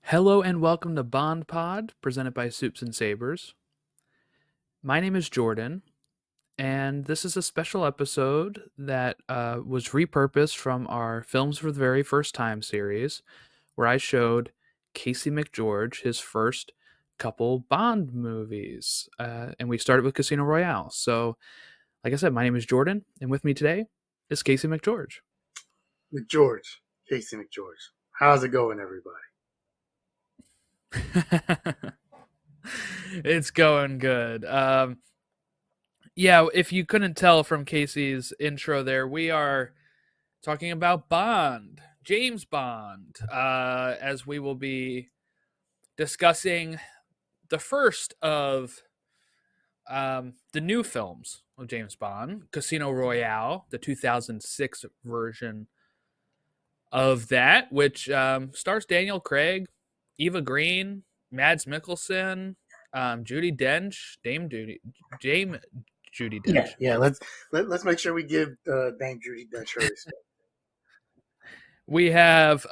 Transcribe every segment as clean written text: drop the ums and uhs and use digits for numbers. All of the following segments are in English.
Hello and welcome to bondpod, presented by Soups and Sabers. My name is Jordan, and this is a special episode that was repurposed from our Films for the Very First Time series, where I showed Casey McGeorge his first couple Bond movies. And we started with Casino Royale. So, like I said, my name is Jordan, and with me today is Casey McGeorge. McGeorge, Casey McGeorge. How's it going, everybody? It's going good. Yeah, if you couldn't tell from Casey's intro there, we are talking about Bond, James Bond, as we will be discussing the first of the new films of James Bond, Casino Royale, the 2006 version of that, which stars Daniel Craig, Eva Green, Mads Mikkelsen, Judy Dench, Dame Judy Yeah, Dench. yeah. Let's make sure we give Dame Judy Dench her respect. We have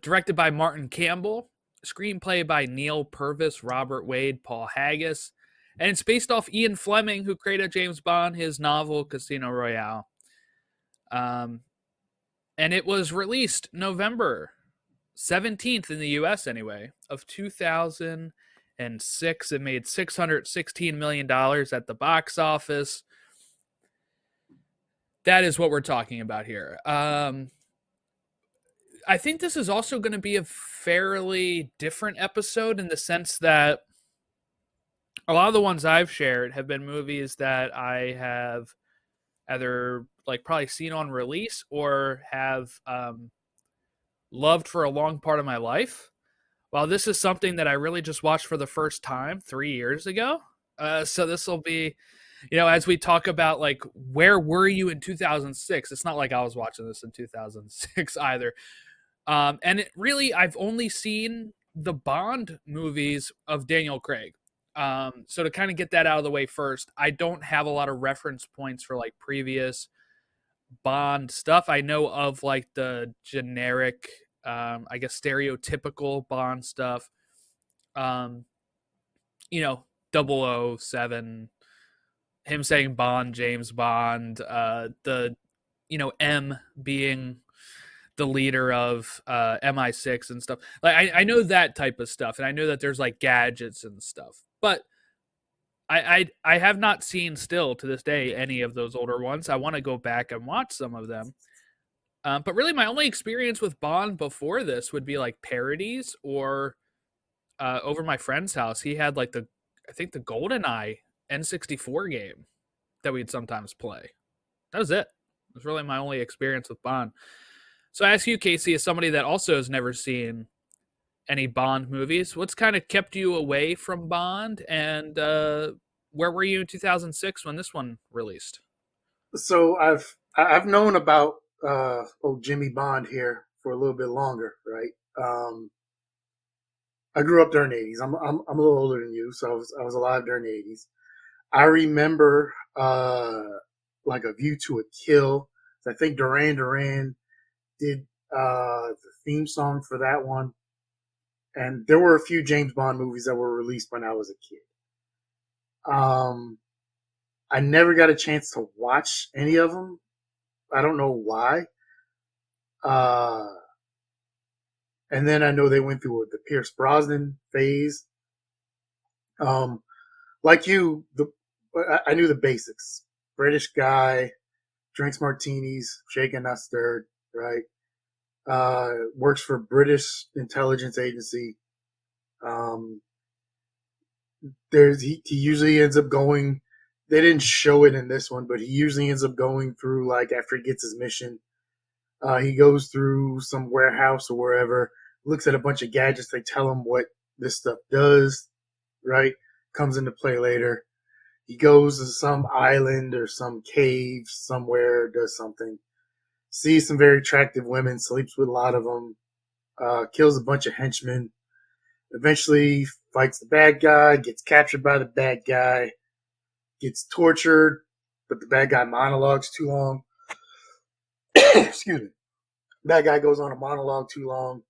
directed by Martin Campbell, screenplay by Neil Purvis, Robert Wade, Paul Haggis, and it's based off Ian Fleming, who created James Bond, his novel Casino Royale. Um, and it was released November 17th in the US anyway, of 2006. It made $616 million at the box office. That is what we're talking about here. I think this is also going to be a fairly different episode in the sense that a lot of the ones I've shared have been movies that I have either like probably seen on release or have loved for a long part of my life. While this is something that I really just watched for the first time 3 years ago. So this will be, as we talk about like where were you in 2006? It's not like I was watching this in 2006 either. And it really, I've only seen the Bond movies of Daniel Craig. So to kind of get that out of the way first, I don't have a lot of reference points for like previous Bond stuff. I know of like the generic, I guess stereotypical Bond stuff. Um, you know, 007, him saying Bond, James Bond, M being the leader of MI6 and stuff. Like I know that type of stuff, and I know that there's like gadgets and stuff, but I have not seen still to this day any of those older ones. I want to go back and watch some of them. But really, my only experience with Bond before this would be like parodies or over my friend's house. He had like I think the GoldenEye N64 game that we'd sometimes play. That was it. It was really my only experience with Bond. So I ask you, Casey, as somebody that also has never seen any Bond movies, what's kind of kept you away from Bond, and where were you in 2006 when this one released? So I've known about old Jimmy Bond here for a little bit longer, right? I grew up during the '80s. I'm a little older than you, so I was alive during the '80s. I remember like A View to a Kill. I think Duran Duran did the theme song for that one, and there were a few James Bond movies that were released when I was a kid. Um, I never got a chance to watch any of them. I don't know why. Uh, and then I know they went through the Pierce Brosnan phase. Um, like you, I knew the basics. British guy, drinks martinis, shaken not stirred, right? Works for British intelligence agency. Um, he usually ends up going. They didn't show it in this one, but he usually ends up going through like after he gets his mission. He goes through some warehouse or wherever, looks at a bunch of gadgets. They tell him what this stuff does, right? Comes into play later. He goes to some island or some cave somewhere, does something, sees some very attractive women, sleeps with a lot of them, kills a bunch of henchmen, eventually fights the bad guy, gets captured by the bad guy, gets tortured, but the bad guy monologues too long. Excuse me. Bad guy goes on a monologue too long,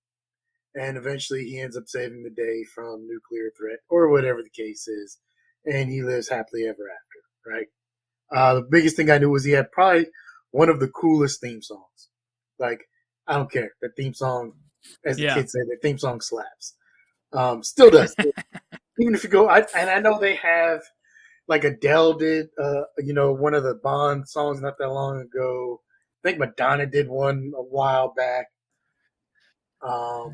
and eventually he ends up saving the day from nuclear threat or whatever the case is, and he lives happily ever after. Right. The biggest thing I knew was he had probably one of the coolest theme songs. Like, I don't care. The theme song, as the Yeah. kids say, the theme song slaps. Still does. Even if you go, and I know they have, like Adele did, one of the Bond songs not that long ago. I think Madonna did one a while back.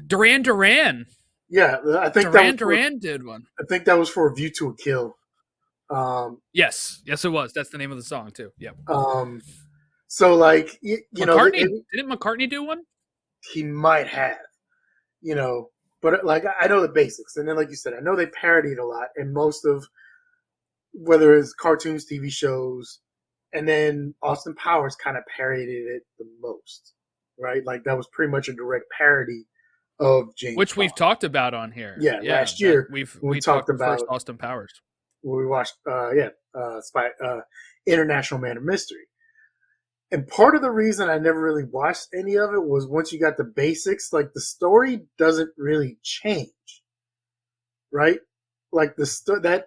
Duran Duran. Yeah, I think that was Duran for. Duran did one. I think that was for "View to a Kill." Um, Yes. Yes, it was. That's the name of the song, too. Yep. um, so like McCartney. Didn't McCartney do one? he might have, but like I know the basics, and then like you said, I know they parodied a lot, and most of whether it's cartoons, TV shows, and then Austin Powers kind of parodied it the most, right? Like that was pretty much a direct parody of James Which Bond. we've talked about on here. Yeah, Yeah, last that year we talked talked the first about Austin Powers. when we watched, International Man of Mystery. And part of the reason I never really watched any of it was once you got the basics, like the story doesn't really change, right? Like that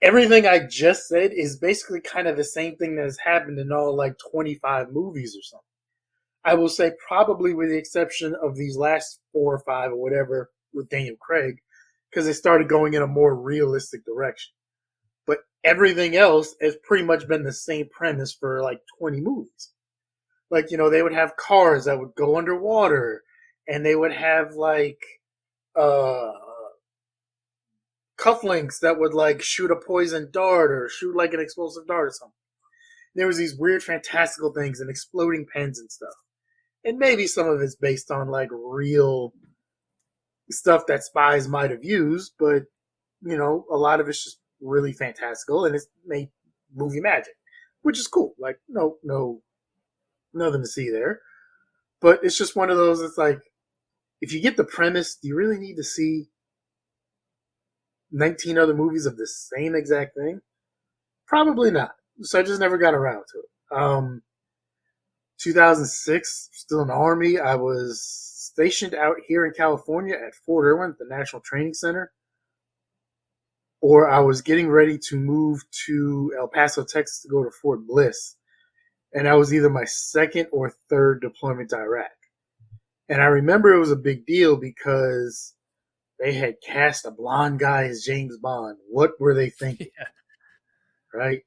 everything I just said is basically kind of the same thing that has happened in all like 25 movies or something. I will say probably with the exception of these last 4 or 5 or whatever with Daniel Craig, because they started going in a more realistic direction. But everything else has pretty much been the same premise for like 20 movies. Like, they would have cars that would go underwater, and they would have like uh cufflinks that would like shoot a poison dart or shoot like an explosive dart or something. There was these weird fantastical things and exploding pens and stuff. And maybe some of it's based on like real stuff that spies might have used, but a lot of it's just really fantastical and it's made movie magic, which is cool. Like no nothing to see there. But it's just one of those, it's like if you get the premise, do you really need to see 19 other movies of the same exact thing? Probably not. So I just never got around to it. 2006, still in the Army. I was stationed out here in California at Fort Irwin, the National Training Center. Or I was getting ready to move to El Paso, Texas to go to Fort Bliss. And that was either my second or third deployment to Iraq. And I remember it was a big deal because they had cast a blonde guy as James Bond. What were they thinking? Yeah. Right?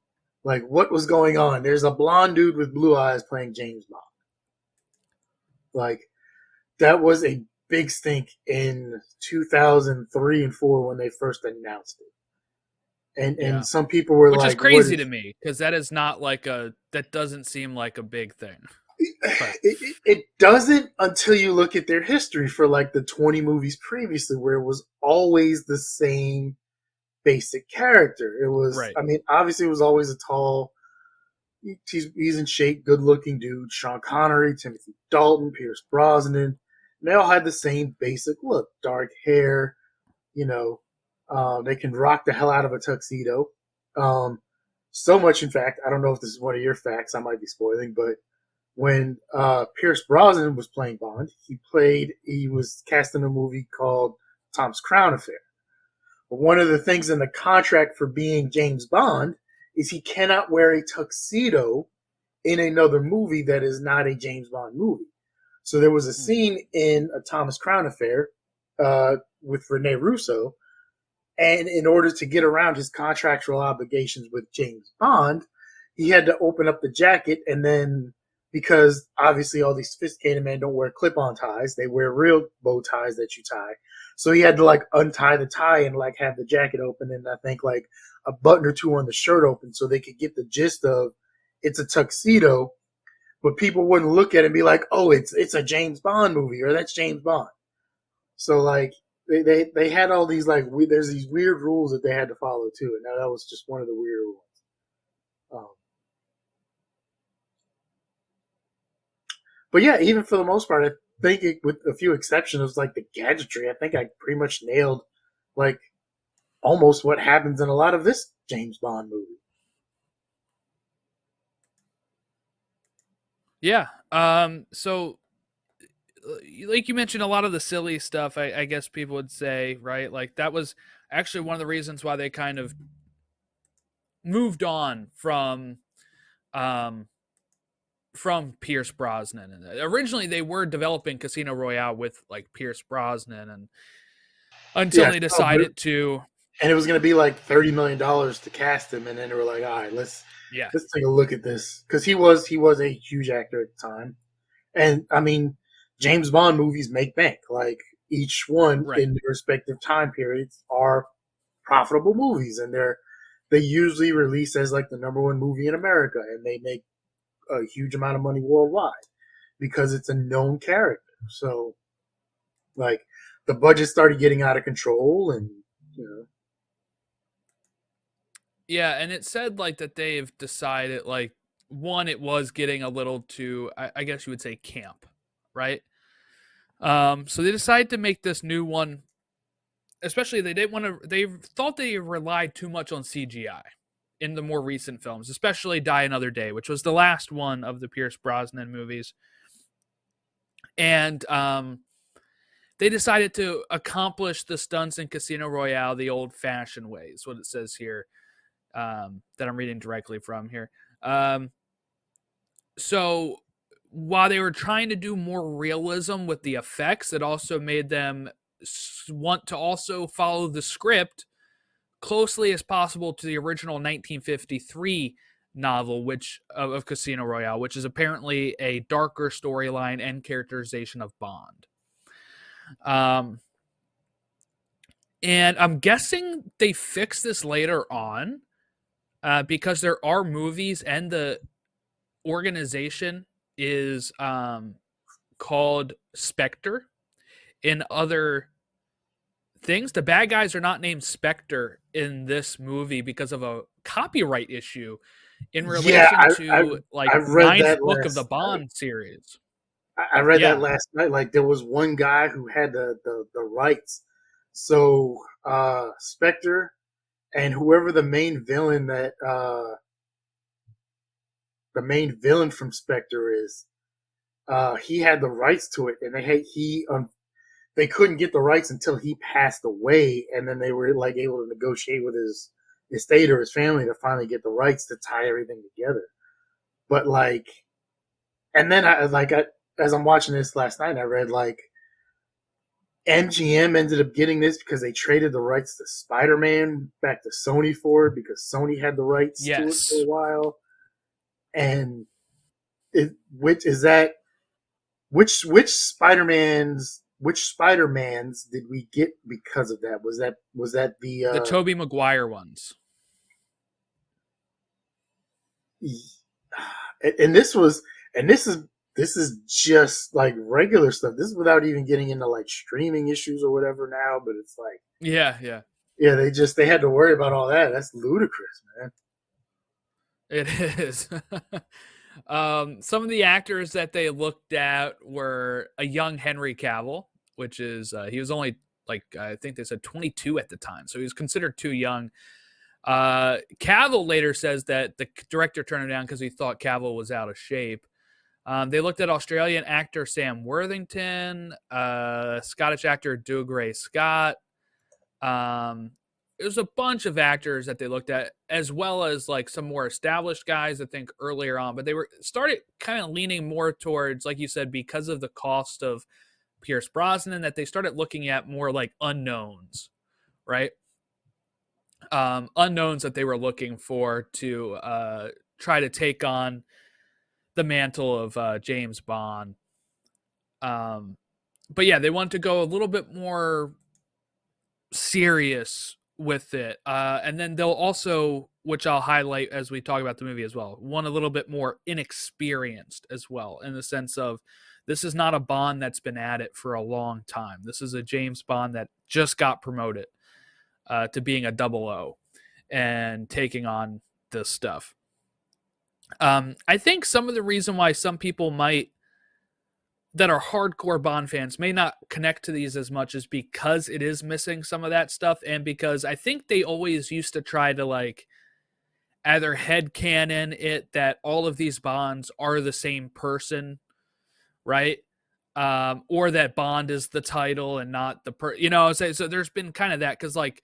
Like, what was going on? There's a blonde dude with blue eyes playing James Bond. Like, that was a big stink in 2003 and 4 when they first announced it. And Yeah. some people were Which like, is crazy to me because that is not like that doesn't seem like a big thing. But it doesn't until you look at their history for like the 20 movies previously where it was always the same basic character. It was, right. I mean, obviously it was always a tall, he's in shape, good looking dude. Sean Connery, Timothy Dalton, Pierce Brosnan. And they all had the same basic look, dark hair, they can rock the hell out of a tuxedo. So much, in fact, I don't know if this is one of your facts, I might be spoiling, but when Pierce Brosnan was playing Bond, he was cast in a movie called Tom's Crown Affair. But one of the things in the contract for being James Bond is he cannot wear a tuxedo in another movie that is not a James Bond movie. So there was a scene in A Thomas Crown Affair with Rene Russo, and in order to get around his contractual obligations with James Bond, he had to open up the jacket, and then because obviously all these sophisticated men don't wear clip-on ties, they wear real bow ties that you tie. So he had to like untie the tie and like have the jacket open, and I think like a button or two on the shirt open, so they could get the gist of it's a tuxedo, but people wouldn't look at it and be like, "Oh, it's a James Bond movie," or "That's James Bond." So like they had all these like there's these weird rules that they had to follow too, and that was just one of the weird ones. But yeah, even for the most part, I think with a few exceptions, like the gadgetry, I think I pretty much nailed like almost what happens in a lot of this James Bond movie. Yeah. So like you mentioned, a lot of the silly stuff, I guess people would say, right? Like that was actually one of the reasons why they kind of moved on um, from Pierce Brosnan. And originally they were developing Casino Royale with like Pierce Brosnan, and until Yeah, they so, decided to, and it was going to be like $30 million to cast him, and then they were like, all right, yeah, let's take a look at this, because he was a huge actor at the time, and I mean, James Bond movies make bank. Like each one right. in their respective time periods are profitable movies, and they usually release as like the number one movie in America, and they make a huge amount of money worldwide because it's a known character. So like the budget started getting out of control, and you know, Yeah, and it said like that they've decided like one, it was getting a little too, I guess you would say, camp, right? So they decided to make this new one. Especially, they didn't want to. They thought they relied too much on CGI in the more recent films, especially Die Another Day, which was the last one of the Pierce Brosnan movies, and they decided to accomplish the stunts in Casino Royale the old-fashioned way. Is what it says here, that I'm reading directly from here. Um, so while they were trying to do more realism with the effects, it also made them want to also follow the script closely as possible to the original 1953 novel, which of Casino Royale, which is apparently a darker storyline and characterization of Bond. Um, and I'm guessing they fixed this later on, because there are movies and the organization is called Spectre in other things. The bad guys are not named Spectre in this movie because of a copyright issue in yeah, relation to like I've read ninth that book of the last night. Bond series. I read that Yeah. last night. Like there was one guy who had the rights. So Spectre and whoever the main villain from Spectre is, he had the rights to it, and they couldn't get the rights until he passed away, and then they were like able to negotiate with his estate or his family to finally get the rights to tie everything together. But like, and then as I'm watching this last night, I read like MGM ended up getting this because they traded the rights to Spider-Man back to Sony for it, because Sony had the rights to it for Yes. a while. And which is that which Spider-Mans did we get because of that? Was that the The Tobey Maguire ones. and this is just like regular stuff. This is without even getting into like streaming issues or whatever now, but it's like, Yeah, yeah. yeah, they had to worry about all that. That's ludicrous, man. It is. Some of the actors that they looked at were a young Henry Cavill, which is he was only like, I think they said 22 at the time, so he was considered too young. Cavill later says that the director turned him down because he thought Cavill was out of shape. They looked at Australian actor Sam Worthington, Scottish actor Dougray Scott. Um, There's a bunch of actors that they looked at, as well as like some more established guys, I think, earlier on. But they were started kind of leaning more towards, like you said, because of the cost of Pierce Brosnan, that they started looking at more like unknowns, right? Unknowns that they were looking for to try to take on the mantle of James Bond. Um, but yeah, they want to go a little bit more serious with it. And then they'll also, which I'll highlight as we talk about the movie as well, one a little bit more inexperienced as well, in the sense of this is not a Bond that's been at it for a long time. This is a James Bond that just got promoted to being a double O and taking on this stuff. I think some of the reason why some people might that are hardcore Bond fans may not connect to these as much is because it is missing some of that stuff, and because I think they always used to try to like either headcanon it that all of these Bonds are the same person, right? or that Bond is the title and not so there's been kind of that because like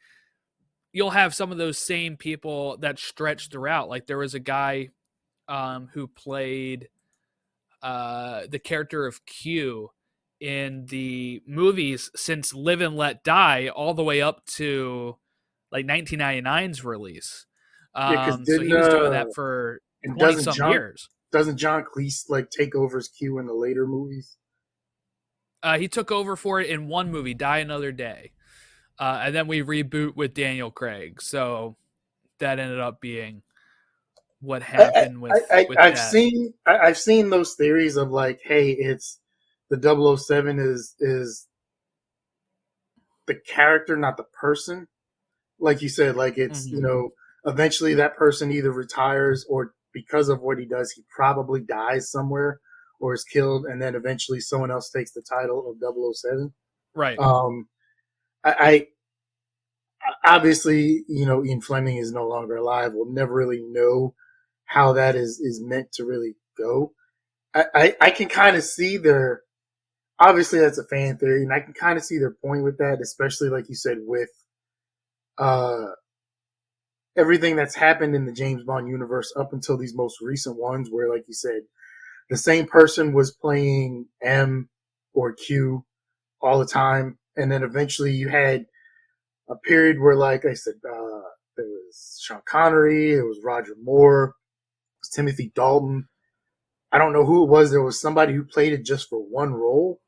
you'll have some of those same people that stretch throughout. Like there was a guy who played the character of Q in the movies since Live and Let Die all the way up to like 1999's release. Yeah, because So didn't he was doing that for and 20 some years. doesn't John Cleese like take over as Q in the later movies? He took over for it in one movie, Die Another Day. And then we reboot with Daniel Craig. So that ended up being what happened with that. I've seen those theories of like, hey, it's the 007 is the character, not the person. Like you said, like it's Mm-hmm. eventually that person either retires or because of what he does, he probably dies somewhere or is killed, and then eventually someone else takes the title of 007. Right. Um, I obviously, Ian Fleming is no longer alive. We'll never really know how that is meant to really go. I can kind of see their obviously that's a fan theory, and I can kind of see their point with that, especially like you said with uh everything that's happened in the James Bond universe up until these most recent ones, where like you said, the same person was playing M or Q all the time, and then eventually you had a period where, like I said, there was Sean Connery, it was Roger Moore, it was Timothy Dalton. I don't know who it was. There was somebody who played it just for one role.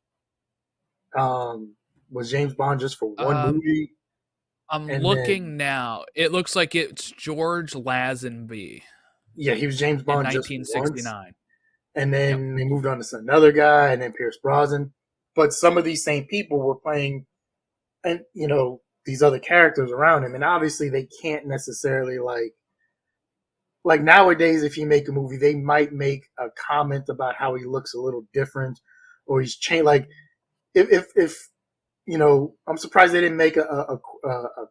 Was James Bond just for one Um, movie? I'm And then, looking now. It looks like it's George Lazenby yeah, he was James in Bond just for once. 1969. And Yep. then they moved on to another guy, and then Pierce Brosnan. But some of these same people were playing, and these other characters around him, and obviously they can't necessarily like nowadays. If you make a movie, they might make a comment about how he looks a little different, or he's changed. Like if I'm surprised they didn't make a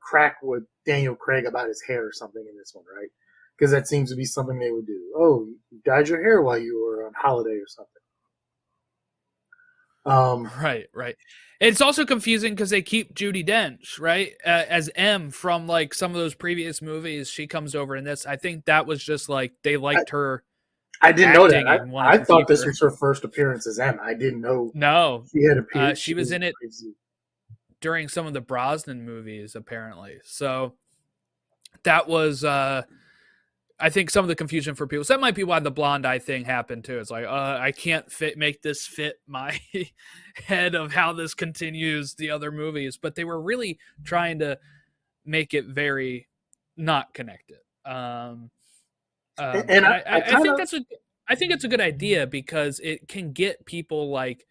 crack with Daniel Craig about his hair or something in this one, right? Because that seems to be something they would do. Oh, you dyed your hair while you were on holiday or something. Um, Right, right. It's also confusing because they keep Judy Dench, right, as M from like some of those previous movies. She comes over in this. I think that was just like they I, liked her I didn't know that. acting and wanted I to thought keep this her. was her first appearance as Emma. I didn't know No, she had appeared. she She was was in it crazy. during some of the Brosnan movies, apparently. So that was I think some of the confusion for people. So that might be why the blonde eye thing happened too. It's like, I can't make this fit my head of how this continues the other movies, but they were really trying to make it very not connected. And And I I kind think of I think it's a good idea because it can get people like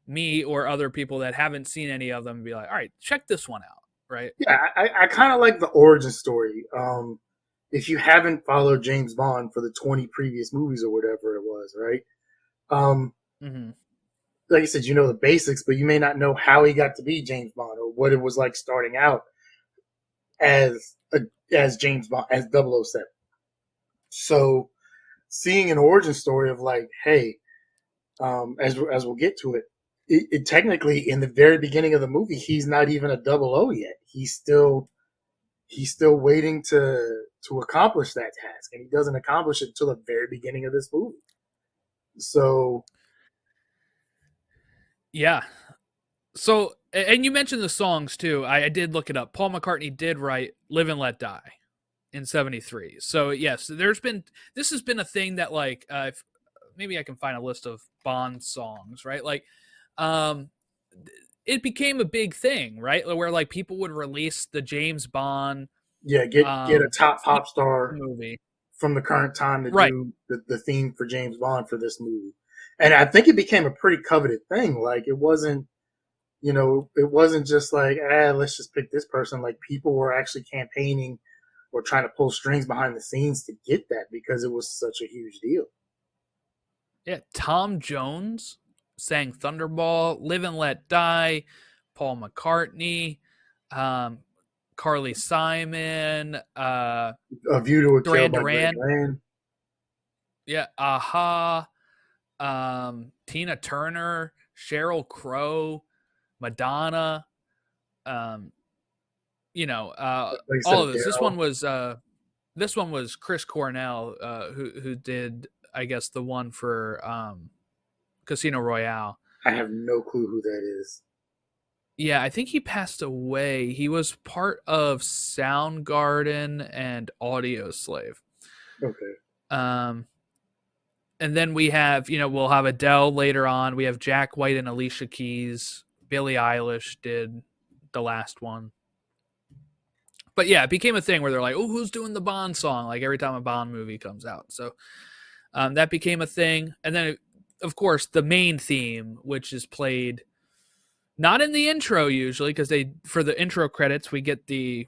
me or other people that haven't seen any of them be like, all right, check this one out, right? yeah, I kind of like the origin story. If you haven't followed James Bond for the 20 previous movies or whatever it was, right? Um, Mm-hmm. like I said, you know the basics, but you may not know how he got to be James Bond or what it was like starting out as a, as James Bond as 007. So seeing an origin story of like, hey, as we'll get to it, it technically in the very beginning of the movie, he's not even a double O yet. He's still waiting to accomplish that task, and he doesn't accomplish it until the very beginning of this movie. So Yeah. So, and you mentioned the songs too. I did look it up. Paul McCartney did write "Live and Let Die" in '73. So yes, this has been a thing that like maybe I can find a list of Bond songs, right? Like, um, it became a big thing, right? Where like people would release the James Bond yeah, get a top theme pop star movie, from the current time to right? do the theme for James Bond for this movie, and I think it became a pretty coveted thing. Like it wasn't just like, let's just pick this person. Like people were actually campaigning or trying to pull strings behind the scenes to get that because it was such a huge deal. Yeah, Tom Jones sang Thunderball, Live and Let Die, Paul McCartney, um, Carly Simon, A View to a Kill Duran by Greg Duran, Land. yeah, Aha, Tina Turner Sheryl Crow, Madonna, um, Like you said, all of this. Adele. This one was Chris Cornell, who did, I guess, the one for Casino Royale. I have no clue who that is. Yeah, I think he passed away. He was part of Soundgarden and Audio Slave. Okay. Um, and then we have, we'll have Adele later on. We have Jack White and Alicia Keys. Billie Eilish did the last one. But yeah, it became a thing where they're like, oh, who's doing the Bond song? Like every time a Bond movie comes out. So that became a thing. And then, of course, the main theme, which is played not in the intro usually, because for the intro credits, we get the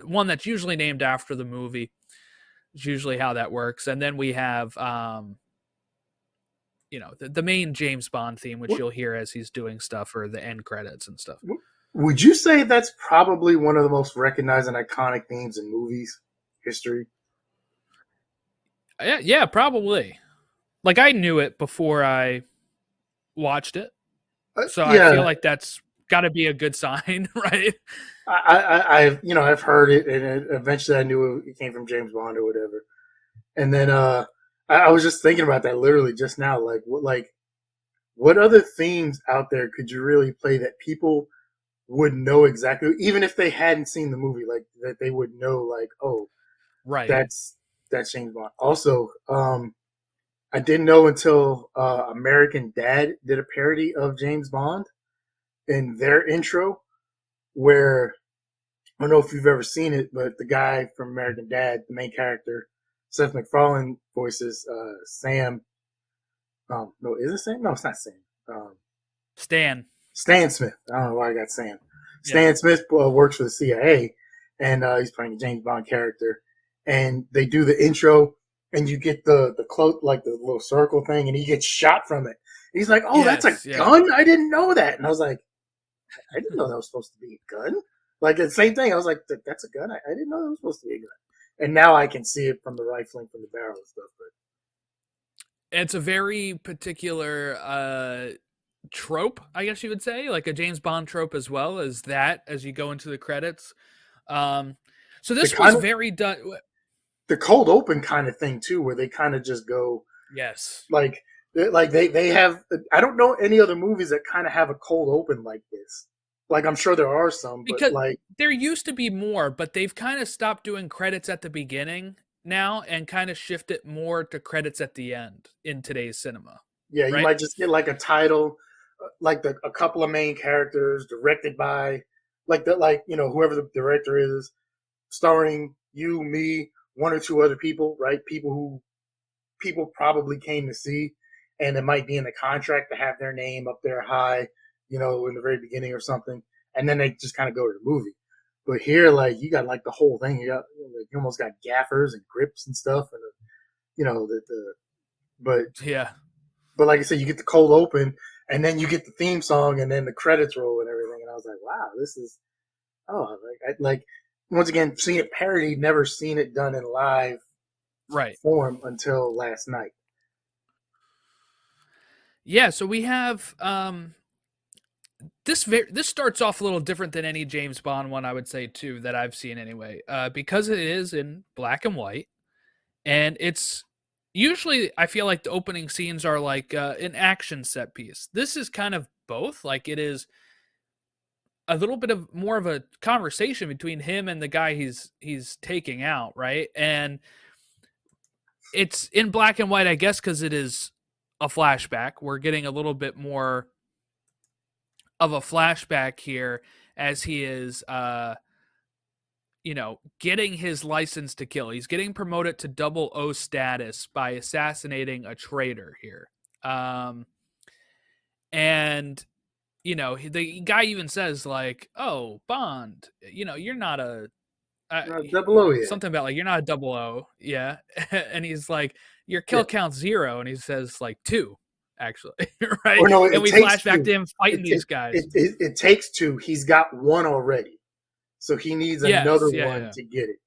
one that's usually named after the movie. It's usually how that works. And then we have the main James Bond theme, which you'll hear as he's doing stuff, or the end credits and stuff. Would you say that's probably one of the most recognized and iconic themes in movies history? Yeah, probably. Like I knew it before I watched it, so I Yeah, feel like that's got to be a good sign, right? I've heard it, and eventually I knew it came from James Bond or whatever. And then I was just thinking about that literally just now. What other themes out there could you really play that people would know exactly, even if they hadn't seen the movie, like that they would know, like, oh, Right. that's James Bond. Also, I didn't know until American Dad did a parody of James Bond in their intro, where I don't know if you've ever seen it, but the guy from American Dad, the main character, Seth MacFarlane voices Sam. No, is it Sam? No, it's not Sam. Stan. Stan Smith. I don't know why I got Sam. Yeah. Stan Smith works for the CIA, and he's playing a James Bond character. And they do the intro, and you get the cloak, like the little circle thing, and he gets shot from it. He's like, "Oh, that's a gun! I didn't know that." And I was like, "I didn't know that was supposed to be a gun." Like the same thing. I was like, "That's a gun! I didn't know that was supposed to be a gun." And now I can see it from the rifling, from the barrel and stuff. But It's a very particular trope, I guess you would say, like a James Bond trope, as well as that, as you go into the credits. So this was very done. The cold open kind of thing too, where they kind of just go, yes, like they have. I don't know any other movies that kind of have a cold open like this. Like I'm sure there are some, but because like there used to be more, but they've kind of stopped doing credits at the beginning now and kind of shift it more to credits at the end in today's cinema. Yeah, you right? might just get like a title, like a couple of main characters, directed by whoever the director is, starring you, me, one or two other people, right? People who people probably came to see, and it might be in the contract to have their name up there high, in the very beginning or something, and then they just kind of go to the movie. But here, like you got like the whole thing. You almost got gaffers and grips and stuff, and but yeah. But like I said, you get the cold open, and then you get the theme song, and then the credits roll and everything. And I was like, wow, this is once again seeing it parodied, never seen it done in live form until last night. Yeah, so we have this starts off a little different than any James Bond one, I would say, too, that I've seen anyway, because it is in black and white, and it's usually, I feel like the opening scenes are like an action set piece. This is kind of both. Like it is a little bit of more of a conversation between him and the guy he's taking out, right? And it's in black and white, I guess, because it is a flashback. We're getting a little bit more of a flashback here as he is getting his license to kill. He's getting promoted to 00 status by assassinating a traitor here. And the guy even says like, "Oh, Bond, you're not a double O yet." Something about like you're not a 00." Yeah. And he's like, "Your kill count's 0." And he says like 2, actually. Right? Or no, and we flash back to him fighting these guys. It takes 2. He's got 1 already, so he needs another one to get it.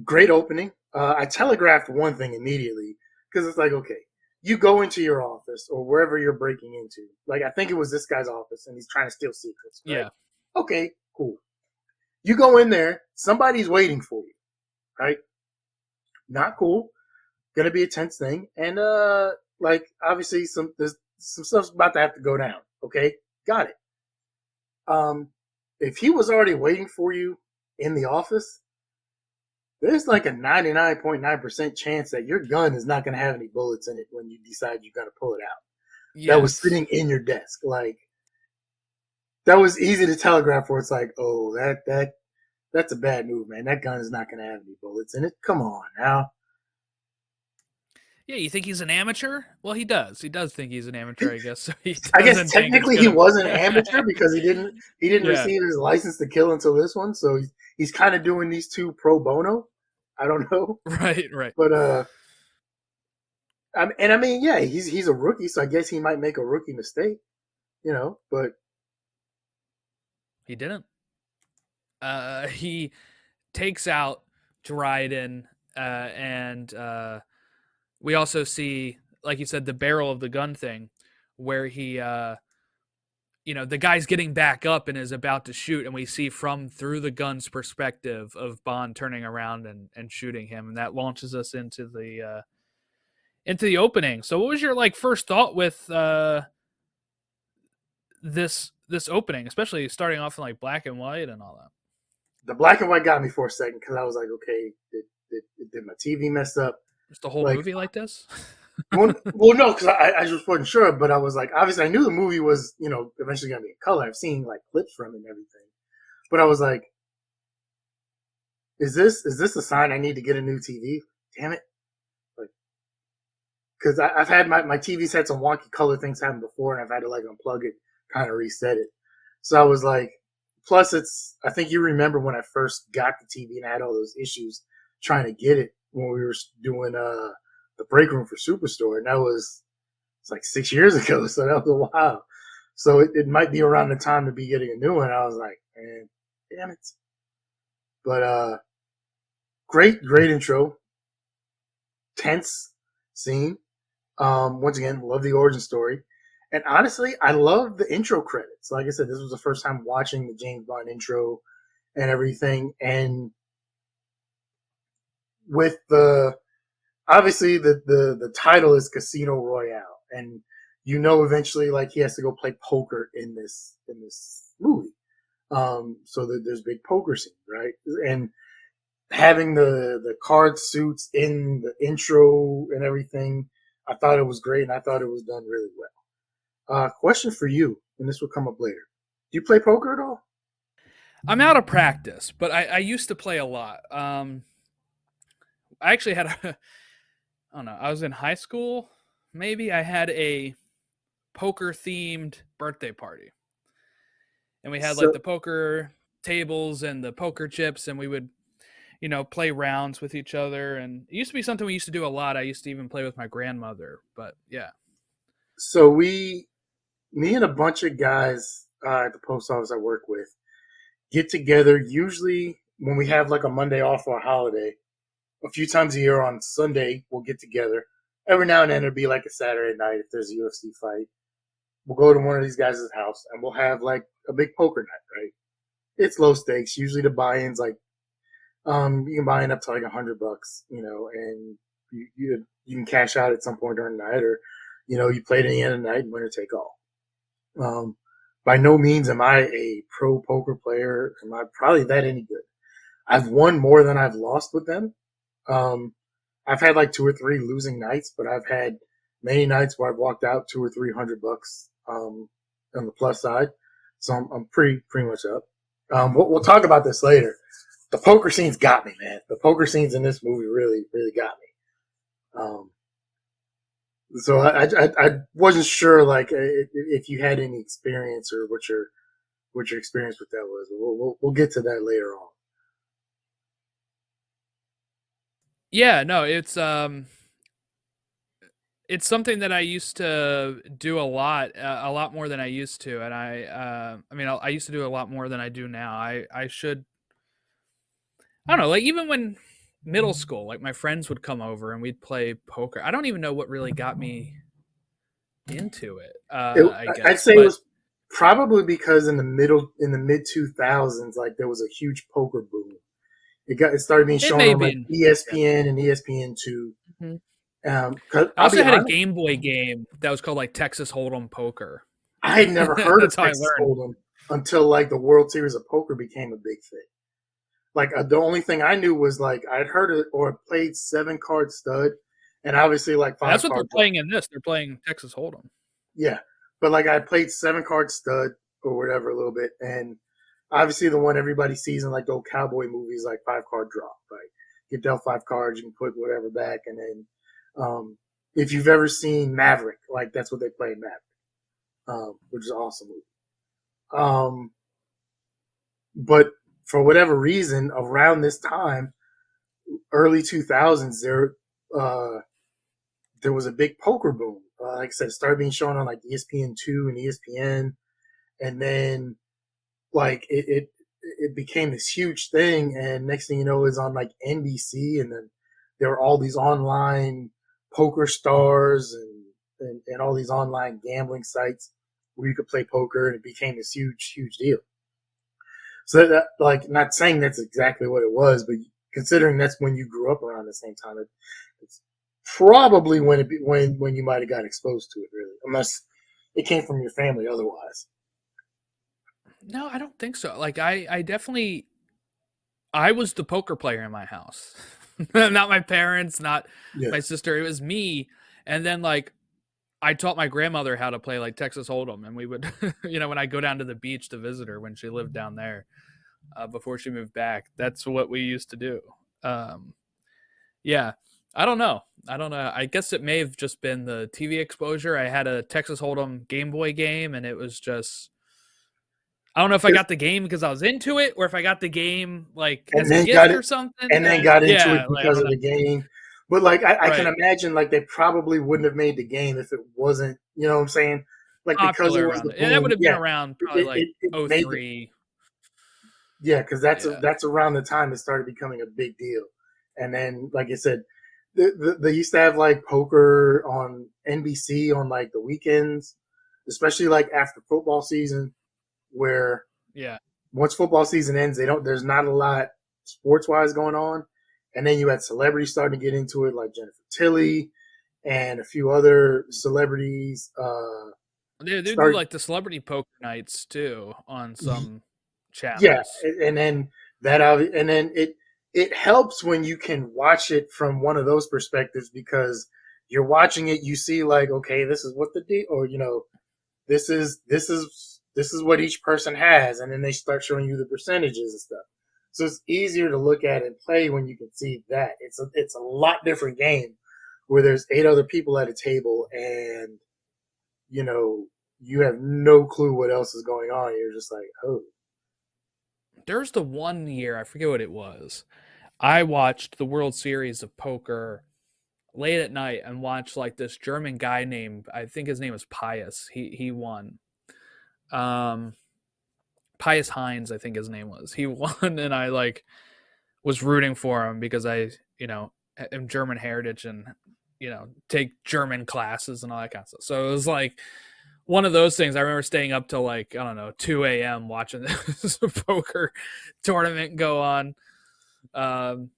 Great opening. I telegraphed one thing immediately, because it's like, okay, you go into your office or wherever you're breaking into. Like I think it was this guy's office, and he's trying to steal secrets. Right? Yeah. Okay, cool. You go in there, somebody's waiting for you. Right? Not cool. Gonna be a tense thing, and like obviously there's some stuff's about to have to go down. Okay, got it. Um, if he was already waiting for you in the office, there's like a 99.9% chance that your gun is not going to have any bullets in it when you decide you're going to pull it out. That was Yes. sitting in your desk. Like that was easy to telegraph where it's like, oh, that's a bad move, man. That gun is not going to have any bullets in it. Come on now. Yeah, you think he's an amateur? Well, he does. He does think he's an amateur, I guess. So he I guess doesn't think it's technically he gonna. was an amateur because he didn't Yeah. receive his license to kill until this one. So he's kind of doing these two pro bono. I don't know, Right. Right. but I mean, yeah, he's a rookie, so I guess he might make a rookie mistake, But He didn't. He takes out Dryden, and we also see, like you said, the barrel of the gun thing, where he, the guy's getting back up and is about to shoot, and we see from through the gun's perspective of Bond turning around and shooting him, and that launches us into the opening. So, what was your first thought with this opening, especially starting off in black and white and all that? the black and white got me for a second because I was like, okay, did my TV mess up? Just the whole Like, movie like this? well, no, because I just wasn't sure, but I was like, obviously, I knew the movie was, eventually gonna be in color. I've seen clips from it and everything, but I was like, is this a sign I need to get a new TV? Damn it! Like, because I've had my TV's had some wonky color things happen before, and I've had to unplug it, kind of reset it. So I was like, plus I think you remember when I first got the TV and I had all those issues trying to get it when we were doing the break room for Superstore, and it's like 6 years ago, so that was a while. So it might be around the time to be getting a new one. I was like, man, damn it. But great intro, tense scene. Once again, love the origin story. And honestly, I love the intro credits. Like I said, this was the first time watching the James Bond intro and everything. And with obviously the title is Casino Royale, and eventually he has to go play poker in this movie. So that there's big poker scenes, right? And having the card suits in the intro and everything, I thought it was great, and I thought it was done really well. Question for you, and this will come up later. Do you play poker at all? I'm out of practice, but I used to play a lot. I actually had I don't know, I was in high school. Maybe I had a poker themed birthday party, and we had So the poker tables and the poker chips, and we would play rounds with each other. And it used to be something we used to do a lot. I used to even play with my grandmother. But yeah. so me and a bunch of guys at the post office I work with get together usually when we have a Monday off or a holiday. A few times a year on Sunday, we'll get together. Every now and then it'll be a Saturday night if there's a UFC fight. We'll go to one of these guys' house and we'll have a big poker night, right? It's low stakes. Usually the buy-ins you can buy in up to $100, and you can cash out at some point during the night, or you play to the end of the night and winner take all. By no means am I a pro poker player. Am I probably that any good? I've won more than I've lost with them. I've had 2 or 3 losing nights, but I've had many nights where I've walked out $200 or $300 on the plus side. So I'm pretty much up. We'll talk about this later. The poker scenes got me, man. The poker scenes in this movie really got me. So I wasn't sure if you had any experience or what your experience with that was. We'll get to that later on. Yeah, no, it's something that I used to do a lot more than I used to, and I used to do a lot more than I do now. I should, I don't know, even when middle school, like my friends would come over and we'd play poker. I don't even know what really got me into it, It, I I'd guess. say it But was probably because in the mid 2000s, like there was a huge poker boom. It started being it shown may on like be. Yeah. ESPN and ESPN2. Mhm. 'Cause I I'll be also had a honest, Game Boy game that was called like Texas Hold'em Poker. I had never heard of That's how I Texas learned. Hold'em until like the World Series of Poker became a big thing. Like the only thing I knew was like I'd heard it or played 7 card stud, and obviously like That's five what they're card draw. playing in this. They're playing Texas Hold'em. Yeah, but like I played 7 card stud or whatever a little bit, and obviously the one everybody sees in like the old cowboy movies, like 5 card draw. Right, you dealt 5 cards, you can put whatever back, and then if you've ever seen Maverick, like that's what they play in Maverick, which is an awesome movie. Um, but for whatever reason, around this time, early 2000s, uh, there was a big poker boom. Like I said, it started being shown on like ESPN2 and ESPN, and then like it became this huge thing. And next thing you know, it's on like NBC, and then there were all these online poker stars and all these online gambling sites where you could play poker, and it became this huge deal. So that, like, not saying that's exactly what it was, but considering that's when you grew up around the same time, it's probably when you might have got exposed to it, really, unless it came from your family otherwise. No, I don't think so. Like I definitely I was the poker player in my house. Not my parents, not Yeah, my sister. It was me. And then like I taught my grandmother how to play like Texas Hold'em, and we would, when I go down to the beach to visit her when she lived down there before she moved back, that's what we used to do. Um, yeah, I don't know. I don't know. I guess it may have just been the TV exposure. I had a Texas Hold'em Game Boy game, and it was just. I don't know if I got the game because I was into it, or if I got the game like and as a then got gift it, or something. and then got into it Yeah, like I because don't of know. the game. But like, I can Right, imagine like they probably wouldn't have made the game if it wasn't. You know what I'm saying? Like because it popular was around the it. Yeah, that would boom. have been Yeah, around probably it like it, it made the. '03. Yeah, because Yeah, that's around the time it started becoming a big deal. And then, like I said, they used to have like poker on NBC on like the weekends, especially like after football season, where yeah. once football season ends, they don't. There's not a lot sports wise going on, and then you had celebrities starting to get into it, like Jennifer Tilly and a few other celebrities. They do Start like the celebrity poker nights too on some Yeah, channels. and then and then it helps when you can watch it from one of those perspectives because you're watching it, you see like, okay, this is what the deal, or this is what each person has, and then they start showing you the percentages and stuff. So it's easier to look at and play when you can see that. It's a lot different game where there's 8 other people at a table and you know you have no clue what else is going on. You're just like, oh, There's the one year, I forget what it was. I watched the World Series of Poker late at night and watched like this German guy named, I think his name was Pius. He won. Um Pius Hines, I think his name was. He won, and I like was rooting for him because I am German heritage and take German classes and all that kind of stuff. So it was like one of those things. I remember staying up till like I don't know 2 a.m. watching this poker tournament go on. Um,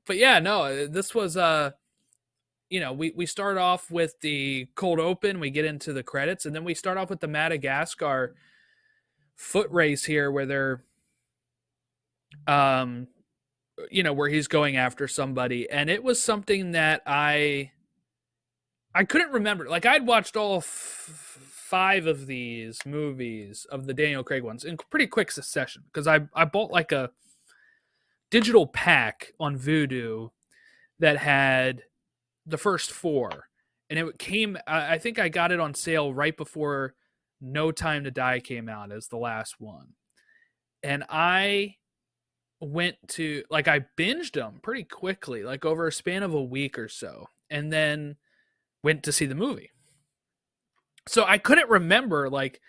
but yeah, no, this was we start off with the cold open, we get into the credits, and then we start off with the Madagascar foot race here, where they're um where he's going after somebody, and it was something that I couldn't remember. Like I'd watched all five of these movies of the Daniel Craig ones in pretty quick succession because I bought like a digital pack on Vudu that had the first four, and it came. I think I got it on sale right before No Time to Die came out as the last one, and I went to like I binged them pretty quickly, like over a span of a week or so, and then went to see the movie. So I couldn't remember like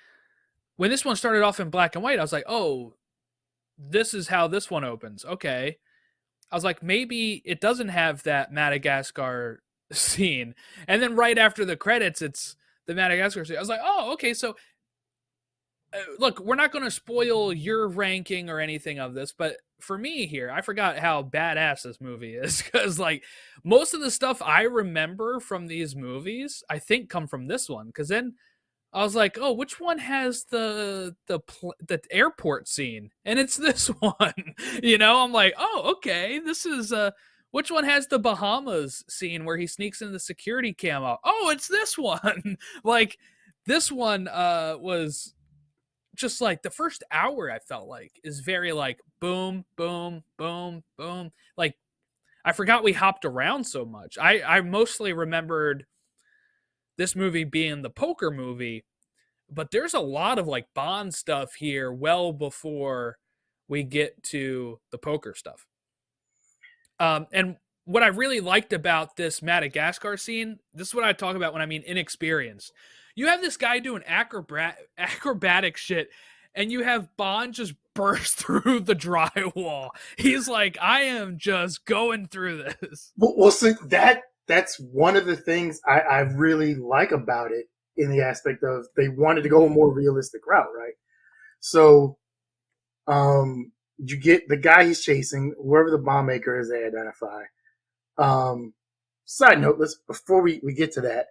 when this one started off in black and white. I was like, oh, this is how this one opens. Okay. I was like, maybe it doesn't have that Madagascar scene. And then right after the credits, it's the Madagascar scene. I was like, oh, okay. So, look, we're not going to spoil your ranking or anything of this, but for me here, I forgot how badass this movie is because, like, most of the stuff I remember from these movies, I think come from this one. Because then I was like, oh, which one has the airport scene? And it's this one. I'm like, oh, okay, this is which one has the Bahamas scene where he sneaks in the security camo? Oh, it's this one. Like this one was just like the first hour I felt like is very like boom, boom, boom, boom. Like I forgot we hopped around so much. I mostly remembered this movie being the poker movie, but there's a lot of like Bond stuff here well before we get to the poker stuff. And what I really liked about this Madagascar scene, this is what I talk about when I mean inexperienced. You have this guy doing acrobatic shit, and you have Bond just burst through the drywall. He's like, I am just going through this. Well, see, that's one of the things I really like about it in the aspect of they wanted to go a more realistic route, right? So, you get the guy he's chasing, whoever the bomb maker is, they identify. Side note, let's before we get to that,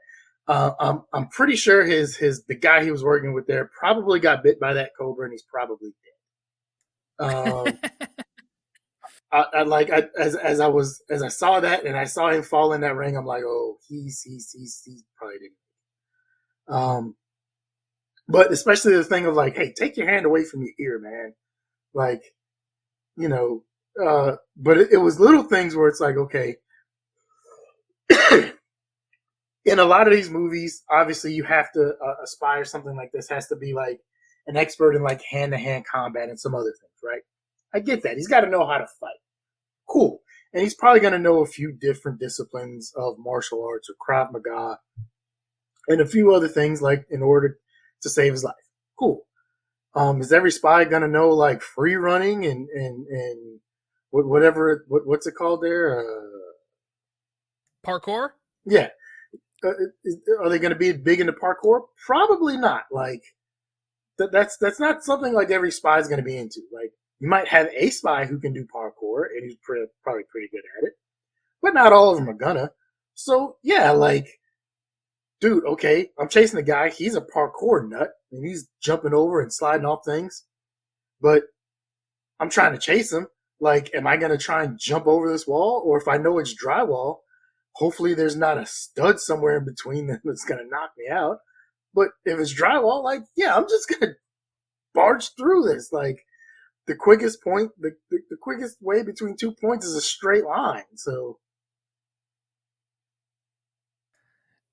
I'm pretty sure the guy he was working with there probably got bit by that cobra and he's probably dead. As I saw that and I saw him fall in that ring, I'm like, oh, he's probably didn't. But especially the thing of like, hey, take your hand away from your ear, man. Like, you know, but it was little things where it's like, okay, in a lot of these movies, obviously you have to aspire something like this has to be like an expert in like hand to hand combat and some other things, right? I get that. He's got to know how to fight. Cool. And he's probably going to know a few different disciplines of martial arts or Krav Maga and a few other things like in order to save his life. Cool. Is every spy going to know like free running and what's it called there? Parkour? Yeah. Are they going to be big into parkour? Probably not. Like that's not something like every spy is going to be into. Like you might have a spy who can do parkour and he's probably pretty good at it, but not all of them are gonna. So yeah, like, dude, okay, I'm chasing the guy. He's a parkour nut and he's jumping over and sliding off things, but I'm trying to chase him. Like, am I going to try and jump over this wall? Or if I know it's drywall, hopefully there's not a stud somewhere in between them that's going to knock me out. But if it's drywall, like, yeah, I'm just going to barge through this. Like, the quickest point, the quickest way between 2 points is a straight line. So,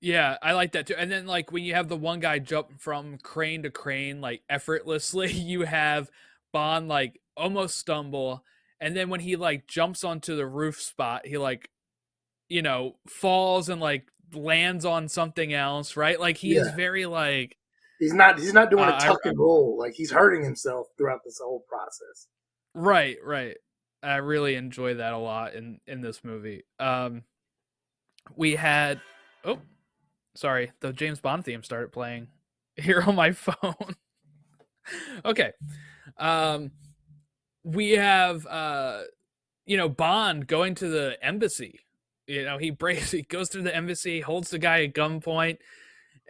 Yeah, I like that too. And then like when you have the one guy jump from crane to crane like effortlessly, you have Bond like almost stumble, and then when he like jumps onto the roof spot, he like falls and like lands on something else, right? Like he is yeah, very like he's not doing a I tuck and roll. Like he's hurting himself throughout this whole process. right. I really enjoy that a lot in this movie. We had oh, sorry, the James Bond theme started playing here on my phone. Okay. Um we have Bond going to the embassy. He goes through the embassy, holds the guy at gunpoint,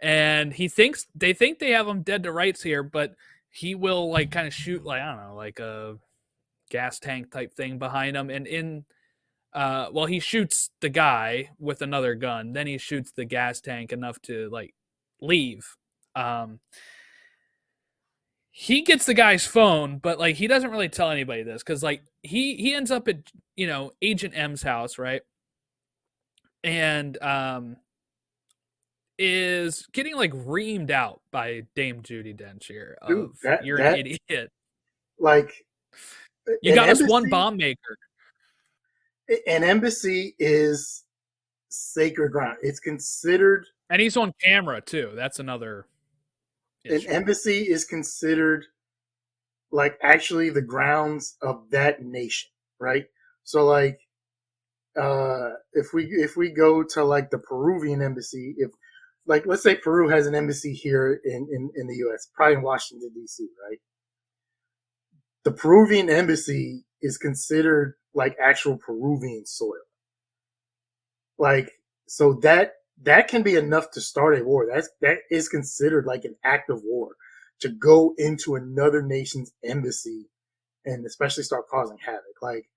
and they think they have him dead to rights here, but he will like kind of shoot like I don't know, like a gas tank type thing behind him, and he shoots the guy with another gun, then he shoots the gas tank enough to like leave. Um he gets the guy's phone, but like he doesn't really tell anybody this because like he ends up at Agent M's house, right? And is getting like reamed out by Dame Judy Dench here Dude, of that you're an that idiot. like You an got us one embassy bomb maker. an embassy is sacred ground. It's considered And he's on camera too. That's another an issue. embassy is considered like actually the grounds of that nation, right? So like if we go to like the Peruvian embassy, if like let's say Peru has an embassy here in the U.S., probably in Washington D.C., right? The Peruvian embassy is considered like actual Peruvian soil. Like so that can be enough to start a war. That is considered like an act of war to go into another nation's embassy and especially start causing havoc. Like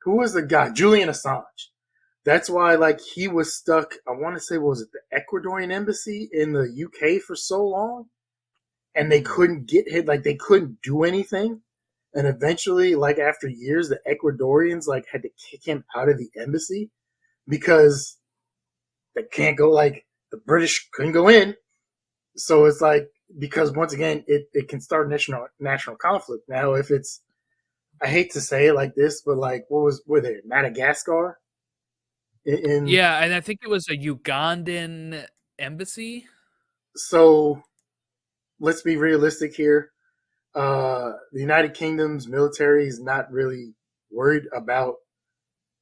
who was the guy? Julian Assange. That's why like he was stuck. I want to say what was it the Ecuadorian embassy in the UK for so long, and they couldn't get hit. Like they couldn't do anything. And eventually, like after years, the Ecuadorians like had to kick him out of the embassy because they can't go. Like the British couldn't go in. So it's like because once again, it can start national conflict. Now, if it's I hate to say it like this, but like were they Madagascar? In Yeah, and I think it was a Ugandan embassy. so let's be realistic here. The United Kingdom's military is not really worried about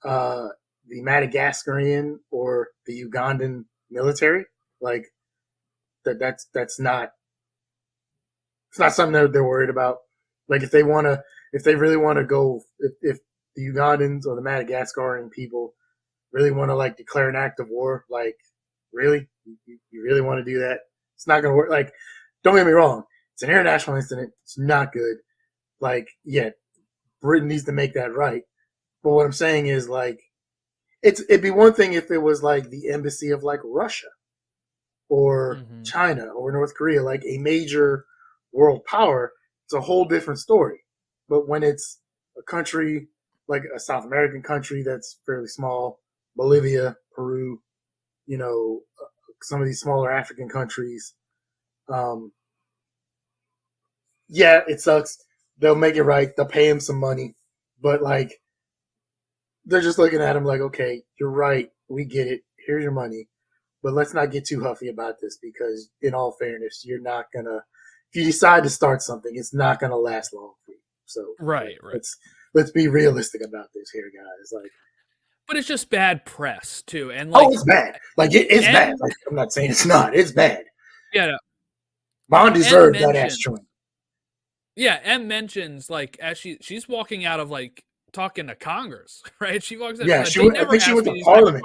the Madagascarian or the Ugandan military. Like that's not it's not something that they're worried about. Like if they really want to go, if the Ugandans or the Madagascarian people really want to like declare an act of war, like really, you really want to do that? It's not going to work. Like, don't get me wrong, it's an international incident. It's not good. Like, yeah, Britain needs to make that right. But what I'm saying is like, it'd be one thing if it was like the embassy of like Russia or China or North Korea, like a major world power. It's a whole different story. But when it's a country like a South American country that's fairly small, Bolivia, Peru, some of these smaller African countries, um, yeah, it sucks. They'll make it right. They'll pay him some money, but like they're just looking at him like, okay, you're right. We get it. Here's your money. But let's not get too huffy about this because, in all fairness, you're not gonna. If you decide to start something, it's not gonna last long for you. So, Right. let's be realistic about this here, guys. Like, But it's just bad press too, and oh, like it's bad. Like, it's bad. Like, I'm not saying it's not. It's bad. yeah, Bond deserved that ass chewing. Yeah, M mentions like as she's walking out of like talking to Congress, right? She walks out. Yeah, I think she went to Parliament.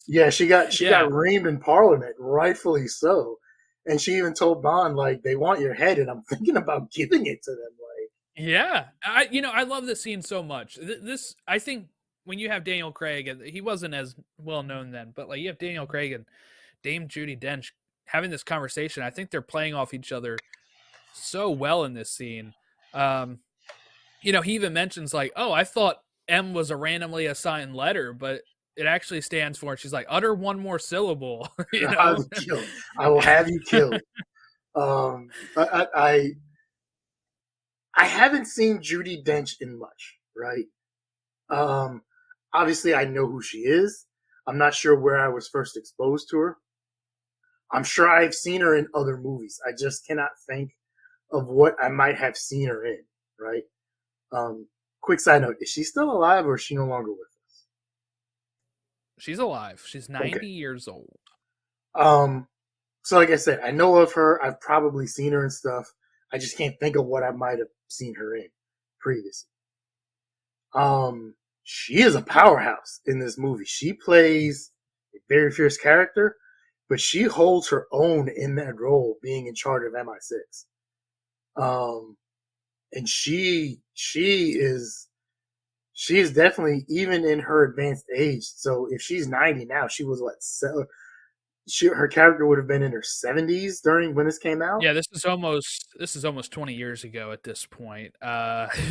Yeah, she got reamed in Parliament, rightfully so. And she even told Bond like they want your head, and I'm thinking about giving it to them. Like, yeah, I love this scene so much. This I think when you have Daniel Craig, and he wasn't as well known then, but like you have Daniel Craig and Dame Judi Dench having this conversation. I think they're playing off each other so well in this scene. He even mentions like, "Oh, I thought M was a randomly assigned letter, but it actually stands for." And she's like, "Utter one more syllable." I will have you killed. I haven't seen Judi Dench in much, right? Obviously, I know who she is. I'm not sure where I was first exposed to her. I'm sure I've seen her in other movies. I just cannot think of what I might have seen her in, right? Quick side note: is she still alive or is she no longer with us? She's alive. She's 90 years old. So like I said, I know of her. I've probably seen her and stuff. I just can't think of what I might have seen her in previously. She is a powerhouse in this movie. She plays a very fierce character, but she holds her own in that role, being in charge of MI6. And she is definitely, even in her advanced age. So if she's 90 now, she was what? So her character would have been in her 70s during when this came out. Yeah, this is almost 20 years ago at this point.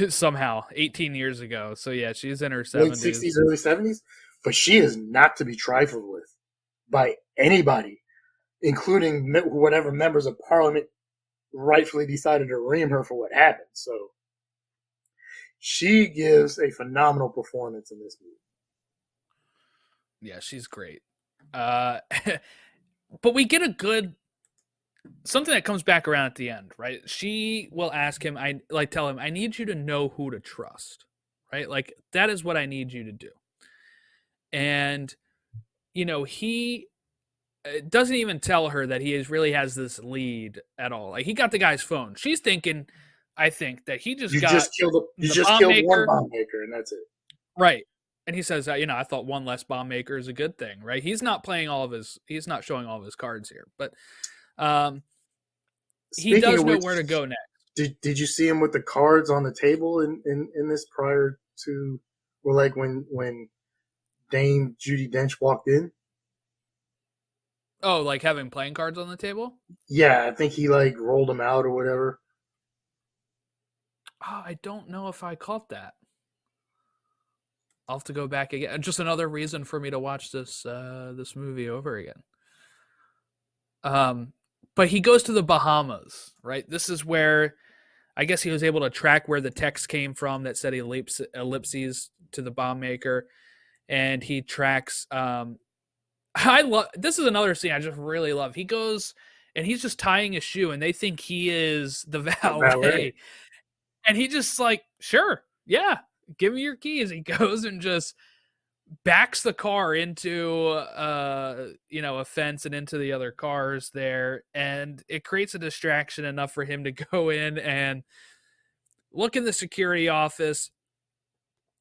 Somehow 18 years ago. So yeah, she's in her 70s. Late 60s, early 70s. But she is not to be trifled with by anybody, including whatever members of parliament rightfully decided to ream her for what happened. So she gives a phenomenal performance in this movie. Yeah, she's great. But we get a good something that comes back around at the end, right? She will ask him, tell him, I need you to know who to trust, right? Like that is what I need you to do. and he doesn't even tell her that really has this lead at all. Like, he got the guy's phone. She's thinking, I think, that he just got You the just bomb killed one maker. bomb maker, and that's it. Right. And he says, I thought one less bomb maker is a good thing, right? He's not showing all of his cards here, but he Speaking does of know which, where to go next. did you see him with the cards on the table in this prior to, or like when Dame Judi Dench walked in? Oh, like having playing cards on the table? Yeah, I think he like rolled them out or whatever. Oh, I don't know if I caught that. I'll have to go back again. Just another reason for me to watch this movie over again. But he goes to the Bahamas, right? This is where I guess he was able to track where the text came from that said ellipses to the bomb maker, and he tracks. I love this is another scene I just really love. He goes and he's just tying his shoe, and they think he is the valet, and he just like, sure, yeah, give me your keys. He goes and just backs the car into a fence and into the other cars there, and it creates a distraction enough for him to go in and look in the security office.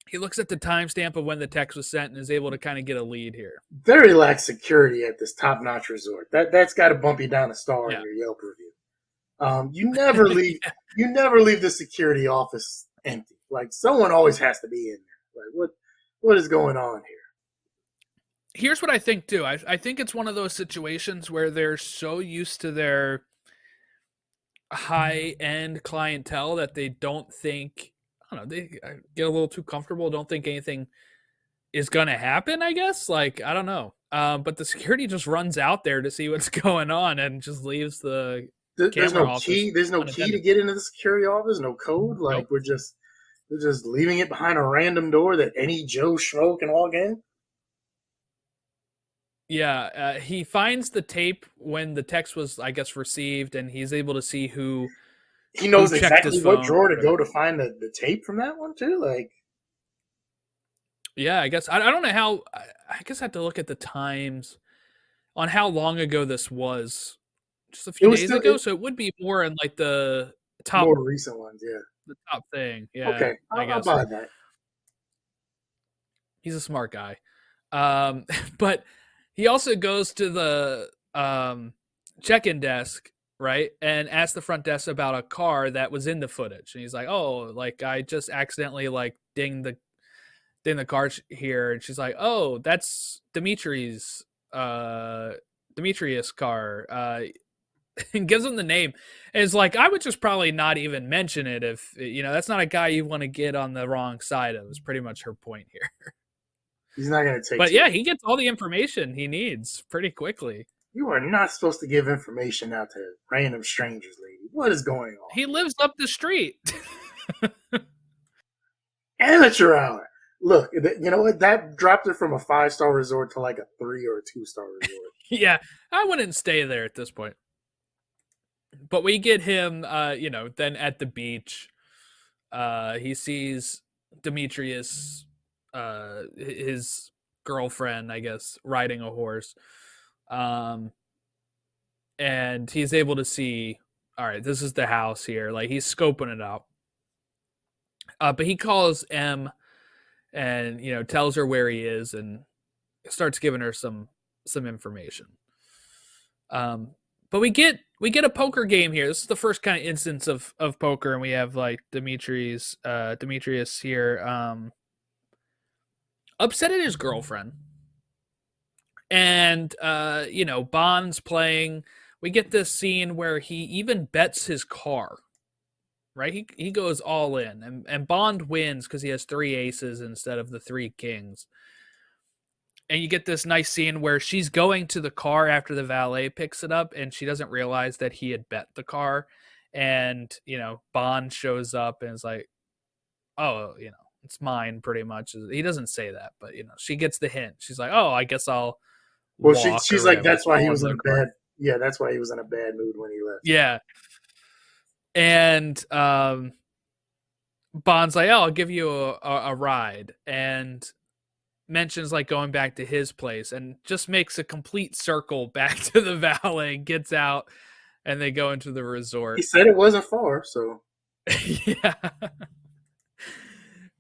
He looks at the timestamp of when the text was sent and is able to kind of get a lead here. Very lax security at this top-notch resort. That's got to bump you down a star in your Yelp review. You never leave. You never leave the security office empty. Like, someone always has to be in there. Like, what is going on here? Here's what I think too. I think it's one of those situations where they're so used to their high-end clientele that they don't think, I don't know, they get a little too comfortable, don't think anything is gonna happen, I guess. Like, I don't know. But the security just runs out there to see what's going on and just leaves the There's camera no office key. There's no key to get into the security office. No code. Like, Nope. we're just leaving it behind a random door that any Joe Schmo can log in. Yeah, he finds the tape when the text was, I guess, received, and he's able to see who He knows checked his exactly what phone. drawer to go to find the tape from that one too. Like, Yeah, I guess I don't know how. I guess I have to look at the times on how long ago this was. Just a it few was days still ago, so it would be more in like the top, more recent ones. Yeah. the top thing. Yeah, Okay, I I'll guess buy that. he's a smart guy. But he also goes to the check-in desk, right, and asks the front desk about a car that was in the footage, and he's like, "Oh, like I just accidentally like dinged the car here," and she's like, "Oh, that's Demetrius car," and gives him the name. And it's like, I would just probably not even mention it if that's not a guy you want to get on the wrong side of. Is pretty much her point here. He's not going to take. But yeah, he gets all the information he needs pretty quickly. You are not supposed to give information out to random strangers, lady. What is going on? He lives up the street. Amateur hour. Look, you know what? That dropped it from a 5-star resort to like a 3 or a 2-star resort. Yeah, I wouldn't stay there at this point. But we get him, then at the beach. He sees Demetrius, his girlfriend, I guess, riding a horse. And he's able to see, all right, this is the house here. Like, he's scoping it out. But he calls M and, tells her where he is and starts giving her some information. But we get a poker game here. This is the first kind of instance of poker, and we have like Demetrius here, upset at his girlfriend, and Bond's playing. We get this scene where he even bets his car. Right, he goes all in, and Bond wins because he has 3 aces instead of the 3 kings. And you get this nice scene where she's going to the car after the valet picks it up, and she doesn't realize that he had bet the car. And, Bond shows up and is like, oh, it's mine pretty much. He doesn't say that, but, she gets the hint. She's like, oh, I guess I'll Well, walk. she's like, that's why he was in a bad. Yeah, that's why he was in a bad mood when he left. Yeah. And Bond's like, oh, I'll give you a ride. And mentions like going back to his place and just makes a complete circle back to the valet, gets out, and they go into the He resort. said it wasn't far, so Yeah.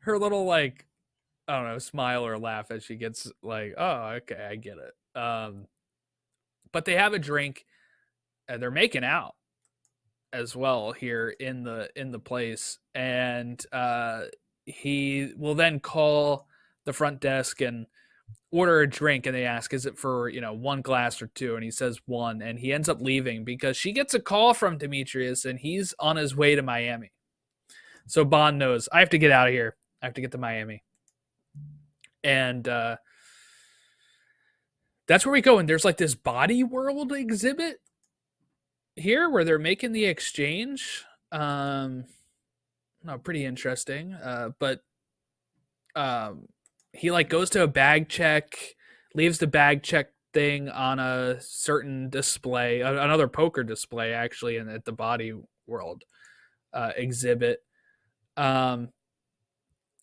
Her little like, I don't know, smile or laugh as she gets like, oh, okay, I get it. But they have a drink and they're making out as well here in the place, and he will then call the front desk and order a drink, and they ask, is it for, one glass or two, and he says one, and he ends up leaving because she gets a call from Demetrius and he's on his way to Miami. So Bond knows, I have to get out of here, I have to get to Miami. And that's where we go, and there's like this body world exhibit here where they're making the exchange. No, pretty interesting. But he like goes to a bag check, leaves the bag check thing on a certain display, another poker display actually, and at the body world exhibit. And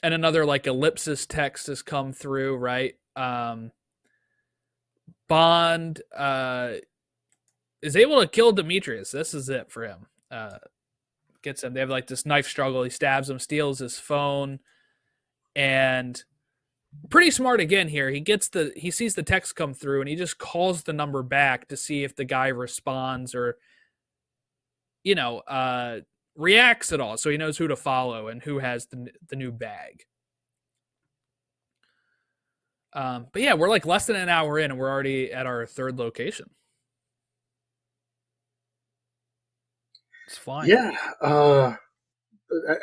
another like ellipsis text has come through, right? Bond is able to kill Demetrius. This is it for him. Gets him. They have like this knife struggle. He stabs him, steals his phone, and pretty smart again here. He sees the text come through, and he just calls the number back to see if the guy responds or reacts at all, so he knows who to follow and who has the new bag. But yeah, we're like less than an hour in, and we're already at our third location. It's fine. yeah.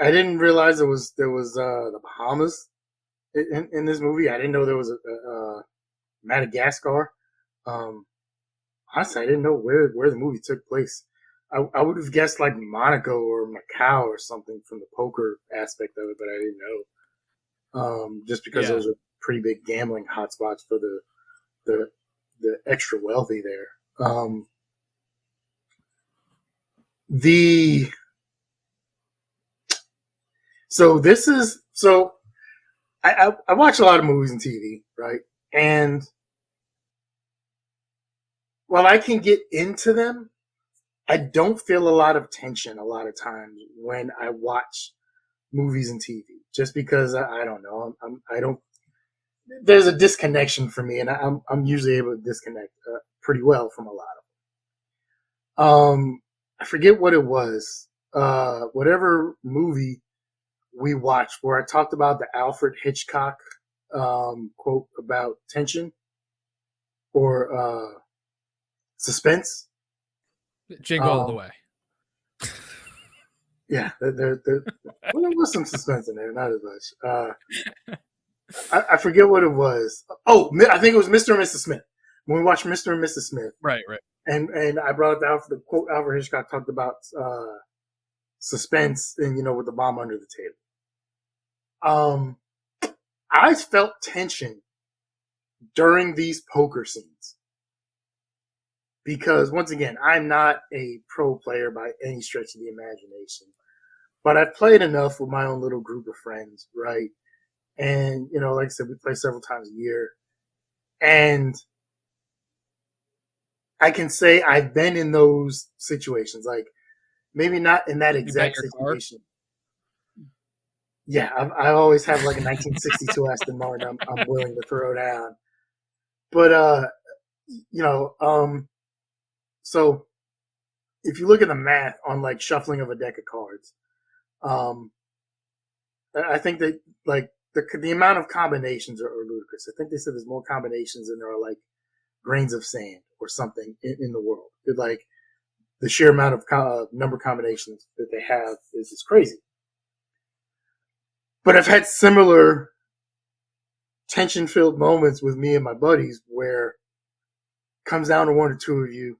I didn't realize there was the Bahamas in this movie. I didn't know there was a Madagascar. Honestly, I didn't know where the movie took place. I would have guessed like Monaco or Macau or something from the poker aspect of it, but I didn't know. Just because those are pretty big gambling hotspots for the extra wealthy there. I watch a lot of movies and TV, right? And while I can get into them, I don't feel a lot of tension a lot of times when I watch movies and TV, just because I don't know. I don't. There's a disconnection for me, and I'm usually able to disconnect pretty well from a lot of them. I forget what it was. Whatever movie we watched where I talked about the Alfred Hitchcock quote about tension or suspense. Jingle all the way. Yeah, there was some suspense in there, not as much. I forget what it was. Oh, I think it was Mr. and Mrs. Smith. When we watched Mr. and Mrs. Smith. Right. And I brought up the quote Alfred Hitchcock talked about suspense and, with the bomb under the table. I felt tension during these poker scenes. Because, once again, I'm not a pro player by any stretch of the imagination. But I've played enough with my own little group of friends, right? And, like I said, we play several times a year. And I can say I've been in those situations. Like, maybe not in that exact situation. Yeah, I always have like a 1962 Aston Martin I'm willing to throw down. But, so if you look at the math on like shuffling of a deck of cards, I think that like the amount of combinations are ludicrous. I think they said there's more combinations than there are like grains of sand or something in the world. Like the sheer amount of number combinations that they have is crazy. But I've had similar tension-filled moments with me and my buddies where it comes down to one or two of you,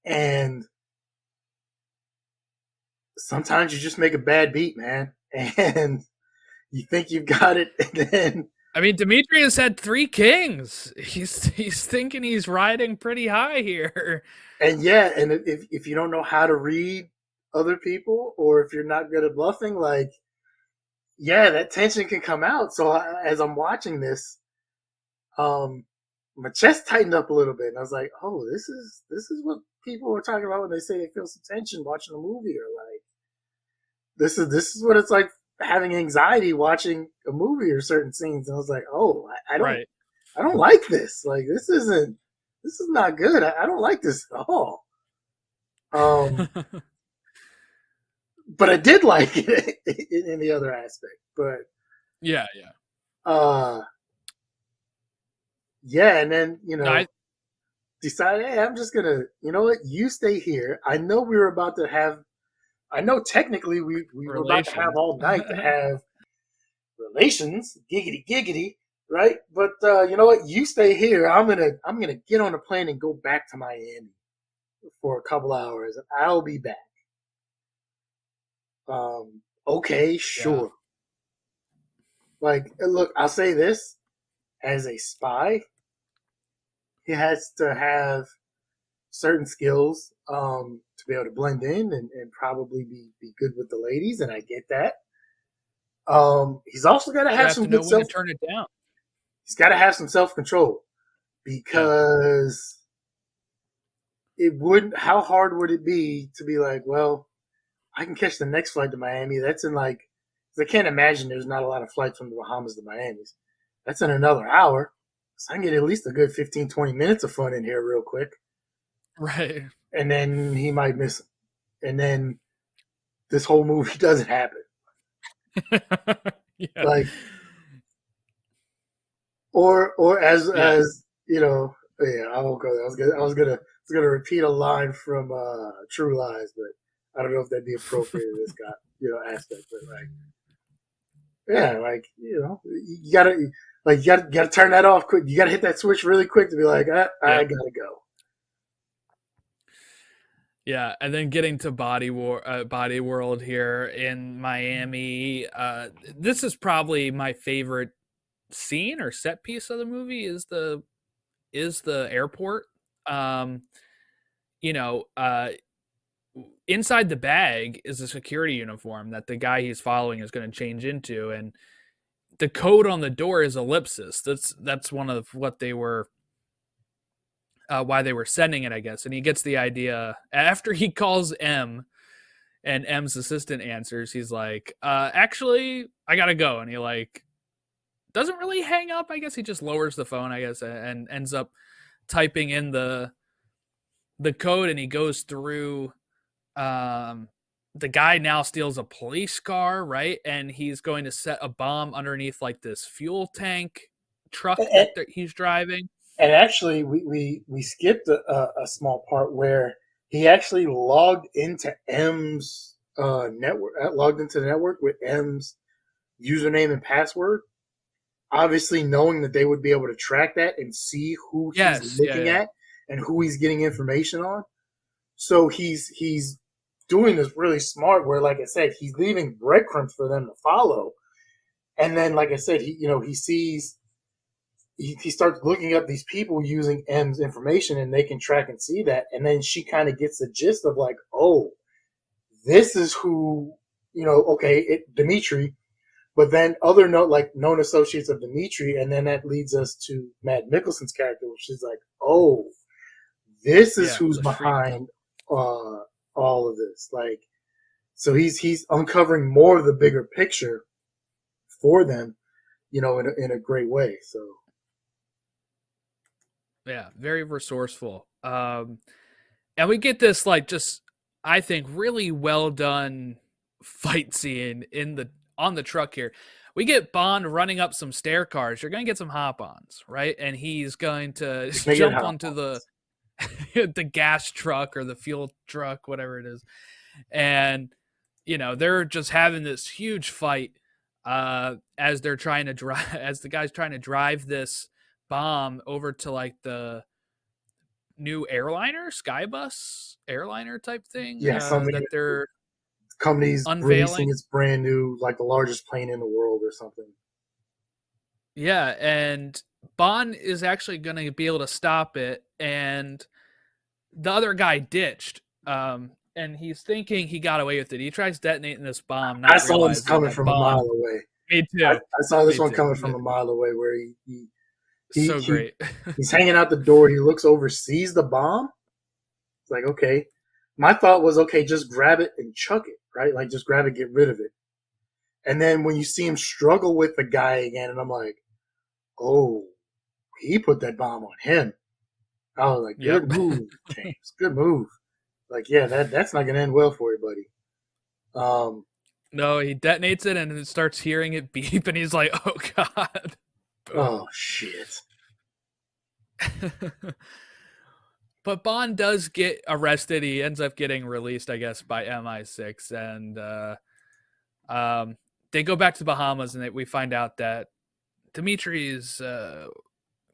and sometimes you just make a bad beat, man, and you think you've got it, and then I mean, Demetrius had 3 kings. He's thinking he's riding pretty high here. And yeah, and if you don't know how to read other people, or if you're not good at bluffing, like yeah, that tension can come out. So as I'm watching this, um, my chest tightened up a little bit, and I was like, "Oh, this is what people are talking about when they say they feel some tension watching a movie, or like this is what it's like having anxiety watching a movie or certain scenes." And I was like, "Oh, Right. I don't like this. Like this is not good. I don't like this at all." Um, but I did like it in the other aspect. But Yeah, yeah. uh, yeah, and then No, decided, hey, I'm just gonna, you know what, you stay here. I know we were about to have. I know technically we were about to have relations. all night to have relations, giggity giggity, right? But you know what, you stay here. I'm gonna get on a plane and go back to Miami for a couple hours, and I'll be back. Okay, Yeah. sure. Like, look, I'll say this: as a spy, he has to have certain skills to be able to blend in and probably be good with the ladies, and I get that. He's also got to You have have some to know good when to self. turn it down. He's got to have some self control Yeah. because it wouldn't. How hard would it be to be like, well, I can catch the next flight to Miami. That's in like, 'cause I can't imagine there's not a lot of flights from the Bahamas to Miami. That's in another hour. So I can get at least a good 15, 20 minutes of fun in here real quick. Right. And then he might miss him. And then this whole movie doesn't happen. Yeah. Like, or Yeah. as you know, yeah, I won't go there. I was gonna repeat a line from True Lies, but I don't know if that'd be appropriate in this guy, aspect. But like, yeah, like you gotta gotta turn that off quick. You gotta hit that switch really quick to be like, I Yep. gotta go. Yeah, and then getting to Body World here in Miami. This is probably my favorite scene or set piece of the movie is the airport. Um, you know, inside the bag is a security uniform that the guy he's following is going to change into, and the code on the door is ellipsis. That's one of what they were why they were sending it, I guess. And he gets the idea after he calls M and M's assistant answers. He's like, actually, I gotta go. And he like doesn't really hang up. I guess he just lowers the phone, I guess, and ends up typing in the code, and he goes through. Um, the guy now steals a police car, right? And he's going to set a bomb underneath like this fuel tank truck And, that he's driving. and actually, we skipped a small part where he actually logged into M's network, logged into the network with M's username and password, obviously knowing that they would be able to track that and see who he's Yes, yeah, looking yeah, at and who he's getting information on. So he's doing this really smart where, like I said, he's leaving breadcrumbs for them to follow. And then, like I said, he sees he starts looking up these people using M's information, and they can track and see that. And then she kind of gets the gist of like, oh, this is who, okay, Dimitri, but then other known associates of Dimitri, and then that leads us to Matt Mikkelsen's character, which is like, oh, this is yeah. who's The street. behind all of this. Like, so he's uncovering more of the bigger picture for them, in a great way. So Yeah, very resourceful. And we get this like just I think really well done fight scene in the on the truck here. We get Bond running up some stair cars. You're gonna get some hop-ons, right? And he's going to just make it jump hot. onto the the gas truck or the fuel truck, whatever it is. And they're just having this huge fight as they're trying to drive as the guy's trying to drive this bomb over to like the new airliner, Skybus airliner type thing Yeah, something that they're company's releasing unveiling. its brand new, like the largest plane in the world or something. Yeah, and Bond is actually going to be able to stop it, and the other guy ditched. and he's thinking he got away with it. He tries detonating this bomb, I not saw this realizing coming that from a mile Bond. away. Me too. I saw this Me one too. coming from a mile away, where he, So he great. he's hanging out the door. He looks over, sees the bomb. It's like, okay. My thought was, okay, just grab it and chuck it, right? Like, just grab it, get rid of it. And then when you see him struggle with the guy again, and I'm like, oh, he put that bomb on him. I was like, Yep. good move, James. Good move. Like, yeah, that's not gonna end well for you, buddy. No, he detonates it and it starts hearing it beep, and he's like, "Oh God!" Oh shit. But Bond does get arrested. He ends up getting released, I guess, by MI6, and they go back to the Bahamas, and we find out that Dimitri's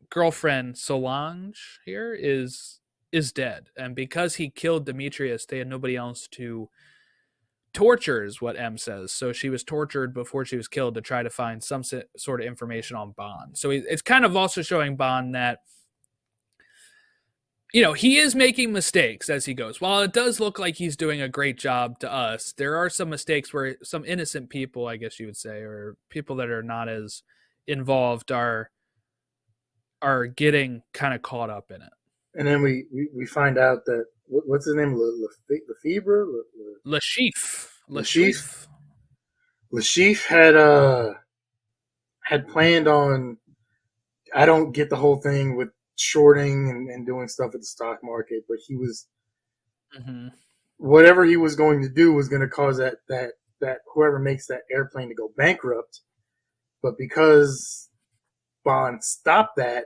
girlfriend Solange here is dead, and because he killed Demetrius, they had nobody else to torture, is what M says. So she was tortured before she was killed to try to find some sort of information on Bond. So it's kind of also showing Bond that, he is making mistakes as he goes. While it does look like he's doing a great job to us, there are some mistakes where some innocent people, I guess you would say, or people that are not as involved are getting kind of caught up in it. And then we find out that what's his name? Lefebvre? Le Chiffre. Le had planned on. I don't get the whole thing with shorting and doing stuff at the stock market, but he was whatever he was going to do was going to cause that whoever makes that airplane to go bankrupt. But because Bond stopped that,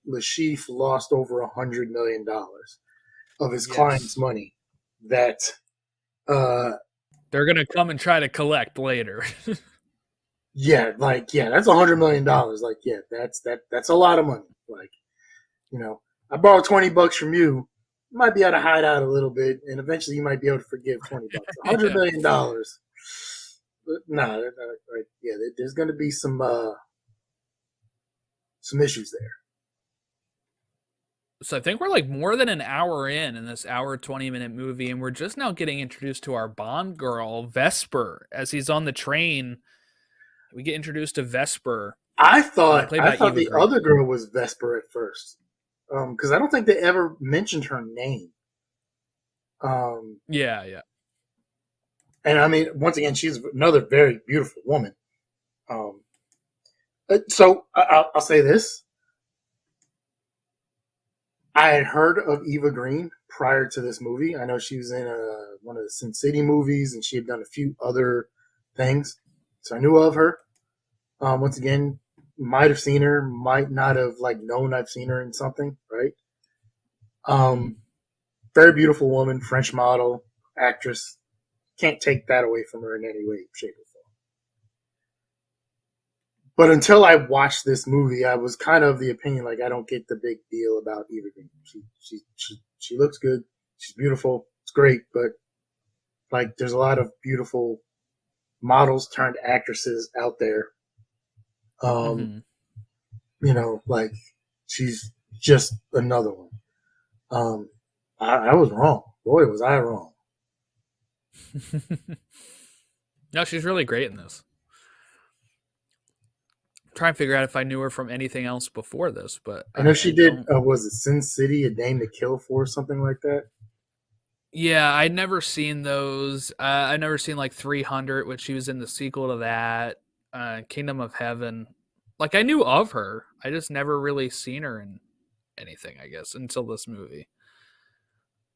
Le Chiffre lost over $100 million of his client's money. That they're gonna come and try to collect later. that's $100 million. Like, yeah, that's a lot of money. Like, I borrowed $20 from you. You might be able to hide out a little bit, and eventually you might be able to forgive $20. $100 million. But there's going to be some issues there. So I think we're like more than an hour in this hour 20-minute movie, and we're just now getting introduced to our Bond girl Vesper as he's on the train. We get introduced to Vesper. I thought the other girl was Vesper at first, because I don't think they ever mentioned her name. Yeah. And I mean, once again, she's another very beautiful woman. So I'll say this. I had heard of Eva Green prior to this movie. I know she was in one of the Sin City movies, and she had done a few other things. So I knew of her. Once again, might have seen her, might not have known I've seen her in something, right? Very beautiful woman, French model, actress. Can't take that away from her in any way, shape, or form. But until I watched this movie, I was kind of the opinion I don't get the big deal about Eva Green. She looks good, she's beautiful, it's great, but there's a lot of beautiful models turned actresses out there. She's just another one. I was wrong. Boy, was I wrong. No, she's really great in this. I'm trying to figure out if I knew her from anything else before this, but I know she did. Was it Sin City, A Dame to Kill For, something like that? Yeah, I'd never seen those. I'd never seen 300, which she was in the sequel to that. Kingdom of Heaven. I knew of her. I just never really seen her in anything, I guess, until this movie.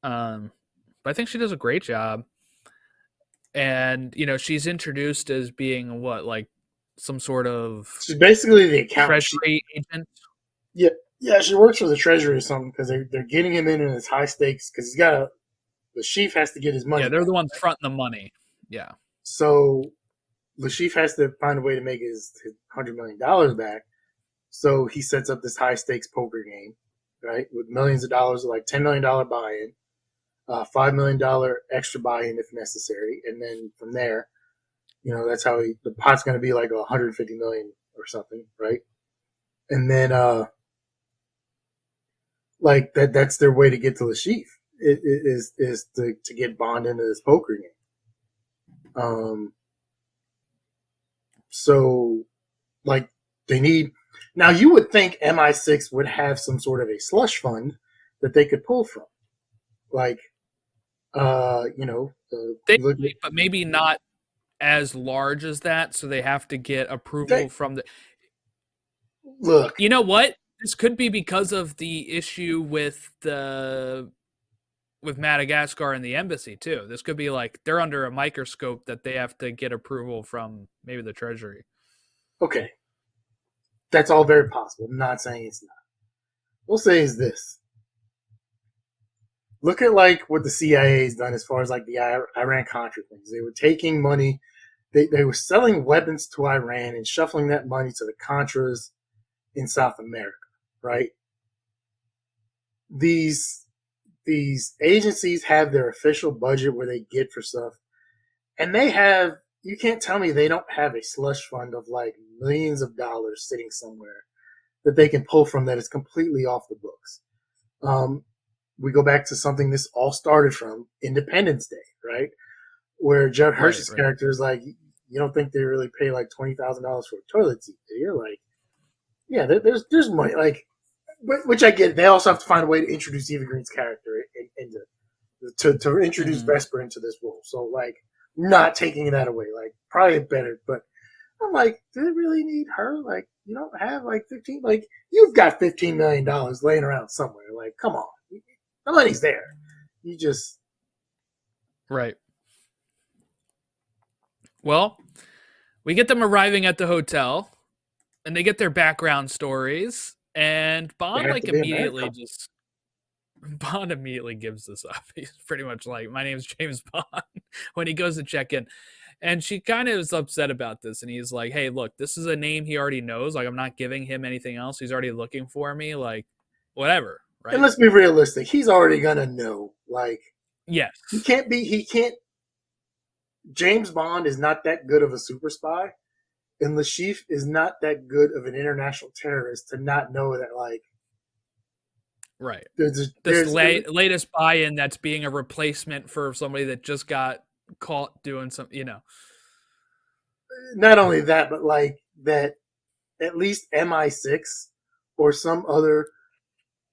But I think she does a great job. And, she's introduced as being some sort of... She's basically the accountant. Treasury agent. Yeah, she works for the Treasury or something, because they're getting him in his high stakes, because the chief has to get his money. Yeah, they're the ones fronting the money. Yeah. So the chief has to find a way to make his $100 million back. So he sets up this high stakes poker game, right, with millions of dollars, $10 million buy-in, $5 million extra buy-in if necessary, and then from there, that's how the pot's going to be $150 million or something, right? And then that's their way to get to the chief. is to get Bond into this poker game. So like they need now. You would think MI6 would have some sort of a slush fund that they could pull from, like They, you look at but maybe not as large as that, so they have to get approval they, from the. look. You know what? This could be because of the issue with Madagascar and the embassy too. This could be like they're under a microscope that they have to get approval from maybe the treasury. Okay, that's all very possible. I'm not saying it's not. We'll say is this. Look at like what the CIA has done as far as like the Iran Contra things. They were taking money, they were selling weapons to Iran and shuffling that money to the Contras in South America, right? These agencies have their official budget where they get for stuff, and they have. You can't tell me they don't have a slush fund of like millions of dollars sitting somewhere that they can pull from that is completely off the books. We go back to something this all started from Independence Day, right? Where Judd Hirsch's character is like, you don't think they really pay like $20,000 for a toilet seat? You're like, yeah, there's money, like, which I get. They also have to find a way to introduce Eva Green's character to introduce Vesper into this role. So like, not taking that away, like probably better, but I'm like, do they really need her? Like, you don't have like 15, like you've got $15 million laying around somewhere. Like, come on. The money's there. You just Right. Well, we get them arriving at the hotel, and they get their background stories, and Bond immediately gives this up. He's pretty much like, "My name's James Bond" when he goes to check in. And she kind of is upset about this, and he's like, "Hey, look, this is a name he already knows. Like, I'm not giving him anything else. He's already looking for me. Like, whatever." Right? And let's be realistic. He's already gonna know. Like, yes, he can't. James Bond is not that good of a super spy, and Lashif is not that good of an international terrorist to not know that. Like, right. There's latest buy-in that's being a replacement for somebody that just got caught doing some. Not only that, but like that, at least MI6 or some other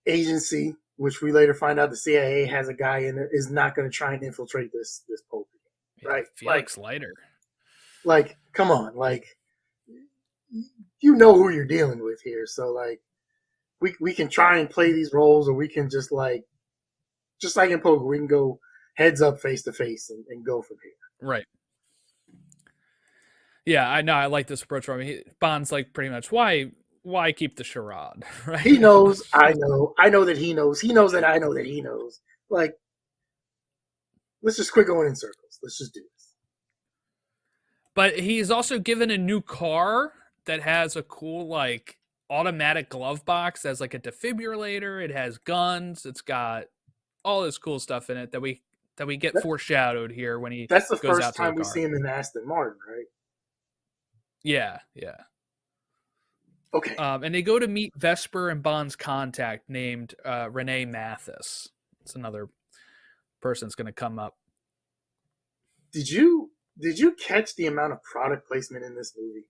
agency, which we later find out the CIA has a guy in there, is not going to try and infiltrate this poker game, right? Felix Leiter. Like, come on, like, you know who you're dealing with here. So like, we can try and play these roles, or we can just like in poker, we can go heads up, face to face, and go from here. Right. Yeah, I know. I like this approach from him. Bond's like pretty much why keep the charade, right? He knows. I know that he knows. He knows that I know that he knows. Like, let's just quit going in circles. Let's just do this. But he's also given a new car that has a cool like automatic glove box. That's like a defibrillator. It has guns. It's got all this cool stuff in it that we get foreshadowed here when he. That's the goes first out time to we see him in Aston Martin, right? Yeah. Okay. And they go to meet Vesper and Bond's contact named Renee Mathis. It's another person that's going to come up. Did you catch the amount of product placement in this movie?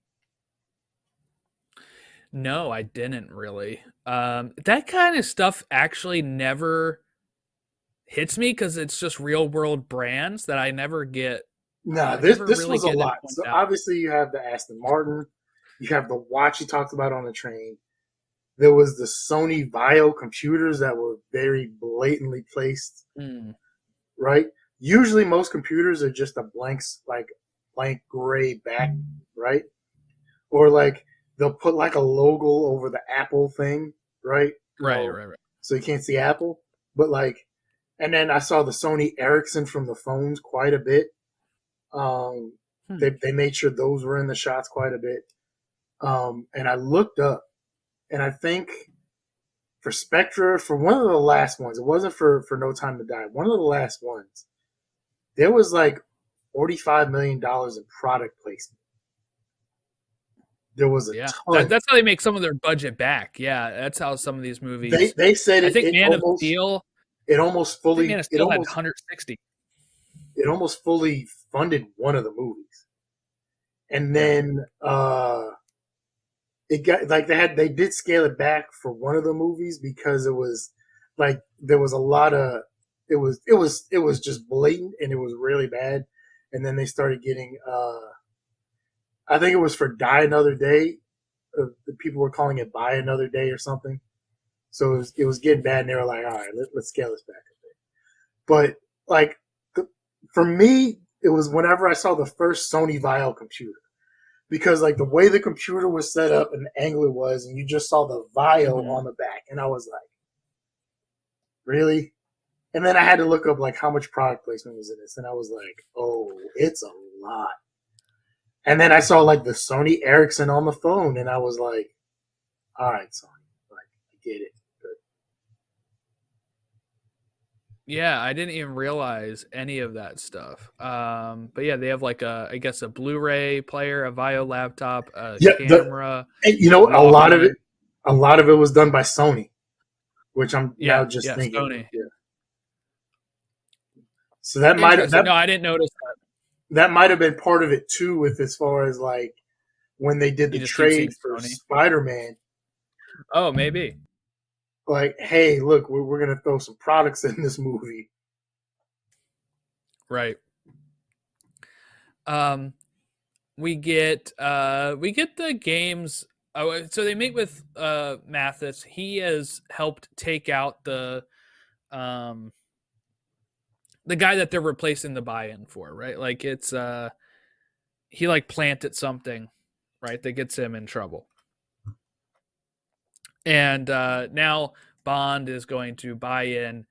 No, I didn't really. That kind of stuff actually never hits me because it's just real world brands that I never get. No, this was a lot. So obviously you have the Aston Martin, you have the watch he talked about on the train. There was the Sony Vaio computers that were very blatantly placed, right? Usually most computers are just a blank gray back, right? Or like they'll put like a logo over the Apple thing, right? Right. So you can't see Apple, but like, and then I saw the Sony Ericsson from the phones quite a bit. They made sure those were in the shots quite a bit. And I looked up, and I think for Spectre, for one of the last ones, it wasn't for No Time to Die, one of the last ones, there was like $45 million in product placement. There was a ton. That's how they make some of their budget back. Yeah, that's how some of these movies. They said I think Man of Steel. it almost I think fully Man of Steel had 160. it almost fully funded one of the movies. And Yeah. then it got like they did scale it back for one of the movies because it was like there was a lot of it was just blatant and it was really bad. And then they started getting I think it was for Die Another Day. The people were calling it Buy Another Day or something. So it was getting bad, and they were like, "All right, let's scale this back a bit." But like the, for me, it was whenever I saw the first Sony Vial computer because like the way the computer was set up and the angle it was, and you just saw the Vial Mhm. on the back, and I was like, "Really?" And then I had to look up like how much product placement was in this, and I was like, "Oh, it's a lot." And then I saw like the Sony Ericsson on the phone, and I was like, "All right, Sony, like I get it." Yeah, I didn't even realize any of that stuff. But yeah, they have like I guess a Blu-ray player, a Vio laptop, a Yeah, camera, and a Walkman. a lot of it was done by Sony, which I'm now Yeah, just yeah, thinking. Sony. Yeah. So that Interesting. No, I didn't notice that. that might have been part of it too, with as far as like when they did You the just keep trade seeing for Sony. Spider Man. Oh, maybe. Like, hey, look, we're gonna throw some products in this movie. Right. Um, we get the games. Oh, so they meet with Mathis. He has helped take out um the guy that they're replacing the buy-in for, right? Like it's he like planted something, right, that gets him in trouble. And now Bond is going to buy in.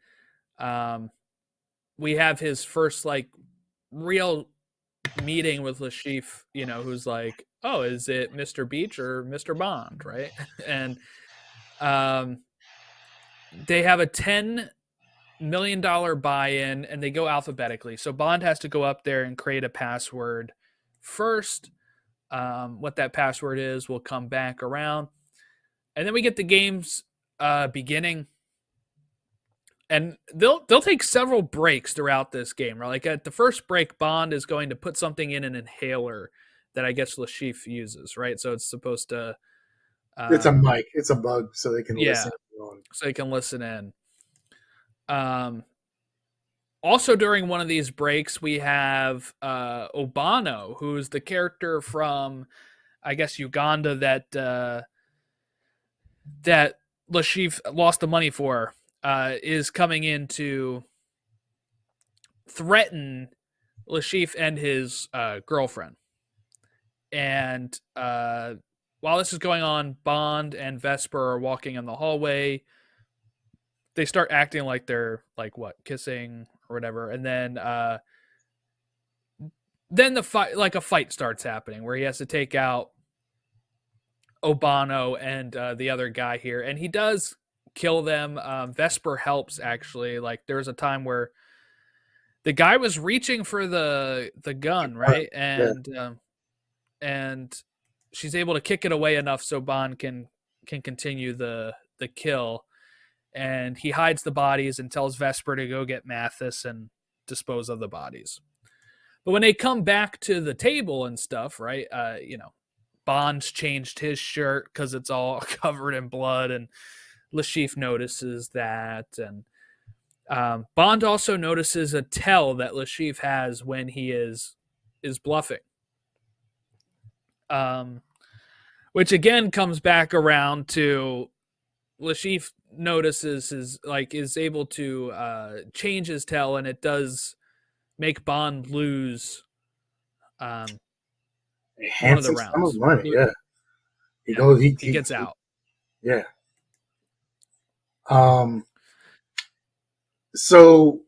Um, we have his first like real meeting with Lashif, who's like, "Oh, is it Mr. Beach or Mr. Bond?" Right? And um, they have a $10 million buy-in, and they go alphabetically. So Bond has to go up there and create a password first. What that password is will come back around, and then we get the game's beginning, and they'll take several breaks throughout this game. Right? Like at the first break, Bond is going to put something in an inhaler that I guess Lashif uses. Right, so it's supposed to, It's a um, mic, it's a bug, so they can yeah, listen on. so you can listen in. Um, Also, during one of these breaks, we have Obano, who's the character from, I guess, Uganda that Lashif lost the money for, is coming in to threaten Lashif and his girlfriend. And while this is going on, Bond and Vesper are walking in the hallway. They start acting like they're like what, kissing or whatever, and then the fight, like a fight starts happening where he has to take out Obano and the other guy here, and he does kill them. Vesper helps actually. Like there's a time where the guy was reaching for the gun, right, Yeah, and she's able to kick it away enough so Bond can continue the kill, and he hides the bodies and tells Vesper to go get Mathis and dispose of the bodies. But when they come back to the table and stuff, right, Bond's changed his shirt because it's all covered in blood, and Lashif notices that, and Bond also notices a tell that Lashif has when he is bluffing, um, which again comes back around to Lashif notices is able to change his tell, and it does make Bond lose um, a one of the handsome sum of rounds. money. Yeah, he Yeah, goes. he gets out. Yeah. Um. So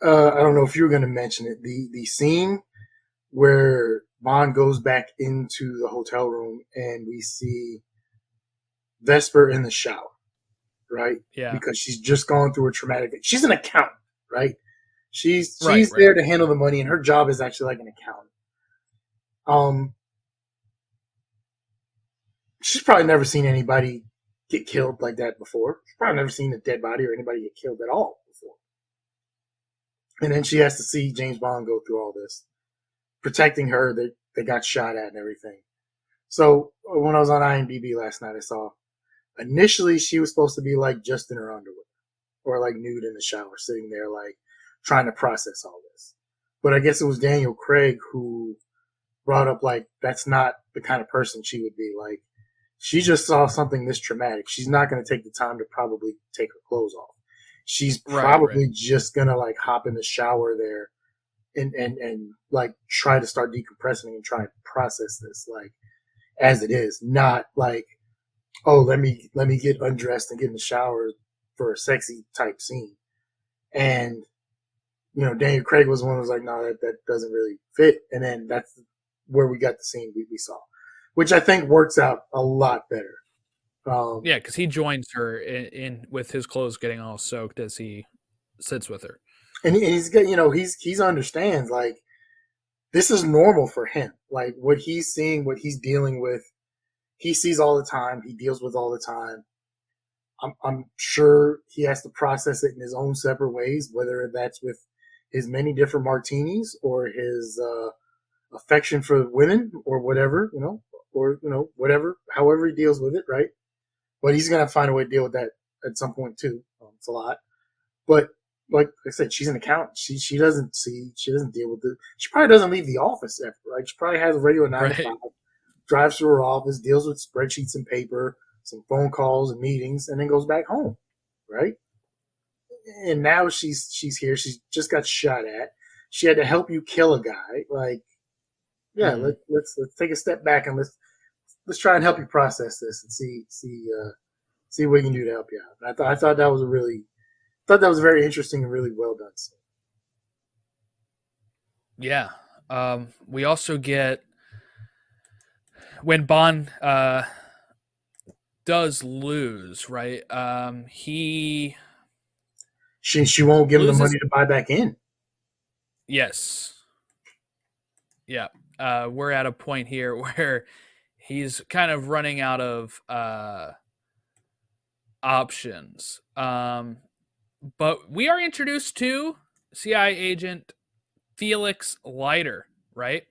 I don't know if you were going to mention it. The scene where Bond goes back into the hotel room and we see Vesper in the shower, right? Yeah, Because she's just gone through a traumatic. She's an accountant, right? right, She's right. there to handle the money, and her job is actually like an accountant. Um, she's probably never seen anybody get killed like that before. She's probably never seen a dead body or anybody get killed at all And then she has to see James Bond go through all this, protecting her. They got shot at and everything. So when I was on IMDb last night, I saw initially she was supposed to be like just in her underwear or like nude in the shower, sitting there like trying to process all this. But I guess it was Daniel Craig who brought up like that's not the kind of person she would be. Like she just saw something this traumatic. She's not going to take the time to probably take her clothes off. She's Right. probably just going to like hop in the shower there and like try to start decompressing and try and process this like as it is, not like, oh, let me get undressed and get in the shower for a sexy type scene. And Daniel Craig was the one who was like, no, that doesn't really fit. And then that's where we got the scene we saw, which I think works out a lot better. Yeah, because he joins her in with his clothes getting all soaked as he sits with her. and he's got, he's understands like this is normal for him. Like what he's seeing, what he's dealing with, he sees all the time. He deals with all the time. I'm sure he has to process it in his own separate ways, whether that's with his many different martinis or his affection for women or whatever, or whatever, however he deals with it, right? But he's gonna find a way to deal with that at some point too. It's a lot, but like I said, she's an accountant. She doesn't deal with it. She probably doesn't leave the office ever. Like she probably has a regular 9 to 5, Right. drives to her office, deals with spreadsheets and paper, some phone calls and meetings, and then goes back home, right? And now she's here. She's just got shot at. She had to help you kill a guy. Like, yeah, Mm-hmm. let's take a step back and let's try and help you process this and see what you can do to help you out. And I thought that was a very interesting and really well done scene. Yeah. We also get when Bond does lose, right? He She won't give him the loses. money to buy back in. Yes. Yeah. We're at a point here where he's kind of running out of options. But we are introduced to CIA agent Felix Leiter, right?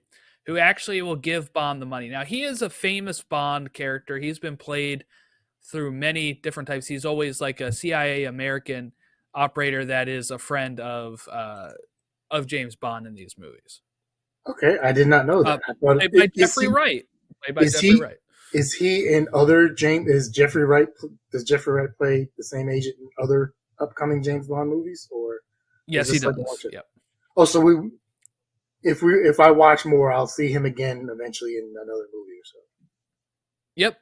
Who actually will give Bond the money. Now, he is a famous Bond character. He's been played through many different types. He's always like a CIA American operator that is a friend of James Bond in these movies. Okay, I did not know that. I thought Played by is Jeffrey he Wright. Played by is Jeffrey he Wright. is he in other James? Is Jeffrey Wright? Does Jeffrey Wright play the same agent in other upcoming James Bond movies, or is Yes, he this like a one does. shot? Yep. Oh, so if I watch more, I'll see him again eventually in another movie or Yep.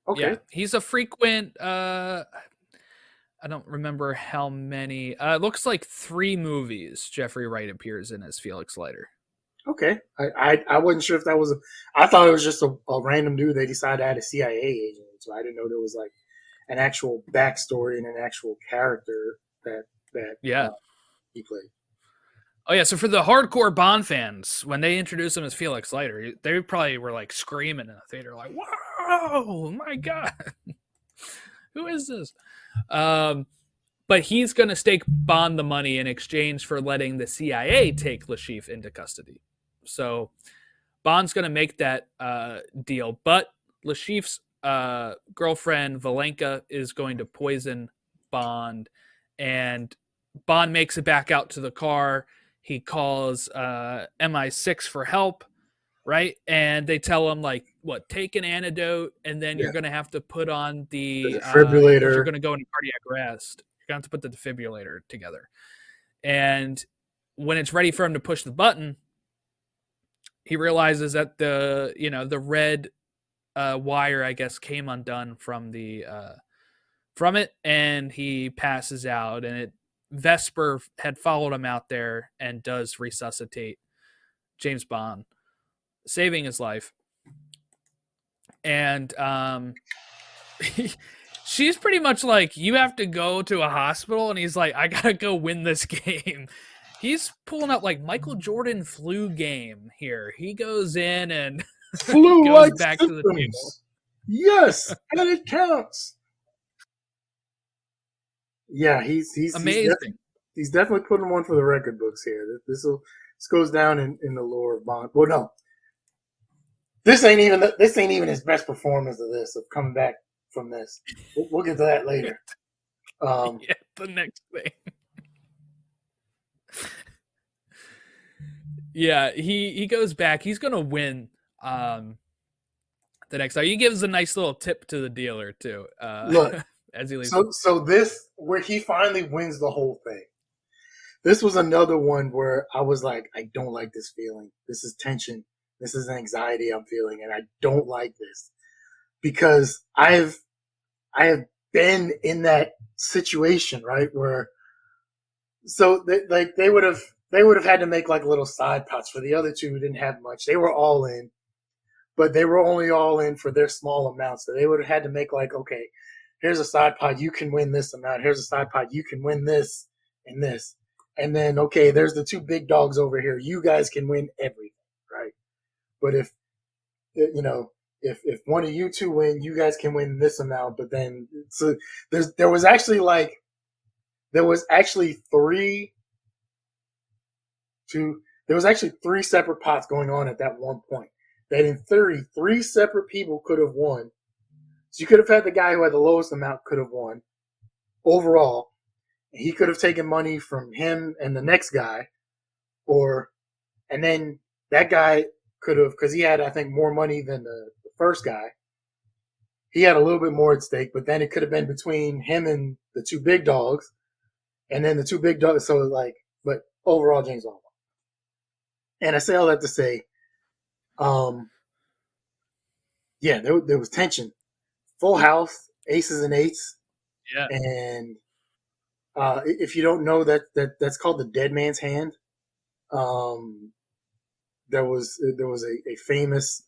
so. Yeah. Okay, He's a frequent I don't remember how many. It looks like 3 movies Jeffrey Wright appears in as Felix Leiter. okay. I wasn't sure if that was. I thought it was just a random dude they decided to add a CIA agent, so I didn't know there was like an actual backstory and an actual character that Yeah. he played. Oh yeah. So for the hardcore Bond fans, when they introduced him as Felix Leiter, they probably were like screaming in the theater, like, "Whoa, my god, who is this?" Um, but he's going to stake Bond the money in exchange for letting the CIA take Lashif into custody. So Bond's going to make that deal, but Lashif's girlfriend Valenka is going to poison Bond, and Bond makes it back out to the car. He calls MI6 for help, right? And they tell him like, "What? Take an antidote, and then you're Yeah, going to have to put on the the because you're defibrillator. going to go into cardiac arrest. You're going to have to put the defibrillator together." And when it's ready for him to push the button, he realizes that the red wire, I guess, came undone from it, and he passes out. And Vesper had followed him out there and does resuscitate James Bond, saving his life. And she's pretty much like, you have to go to a hospital, and he's like, I gotta go win this game. He's pulling out like Michael Jordan flu game here. He goes in and goes Flu-like back to the table. symptoms. Yes, and it counts. Yeah, he's Amazing. He's definitely putting one for the record books here. This goes down in the lore of Bond. Well, no, this ain't even his best performance of coming back from this. We'll get to that later. Yeah, the next thing. Yeah, he goes back. He's gonna win the next time. He gives a nice little tip to the dealer too. Look, as he leaves. so this where he finally wins the whole thing. This was another one where I was like, I don't like this feeling. This is tension. This is anxiety I'm feeling, and I don't like this because I have been in that situation, right? Where so they would have had to make like little side pots for the other two who didn't have much. They were all in, but they were only all in for their small amounts. So they would have had to make like, okay, here's a side pot, you can win this amount. Here's a side pot, you can win this and this. And then, okay, there's the two big dogs over here. You guys can win everything, right? But if if one of you two win, you guys can win this amount. But then, so there was actually three separate pots going on at that one point. That in theory, three separate people could have won. So you could have had the guy who had the lowest amount could have won overall. He could have taken money from him and the next guy, and then that guy could have, because he had, I think, more money than the first guy. He had a little bit more at stake, but then it could have been between him and the two big dogs, and then the two big dogs. So but overall, James Bond won. And I say all that to say, yeah, there was tension, full house, aces and eights, Yeah. and if you don't know that's called the dead man's hand. There was a famous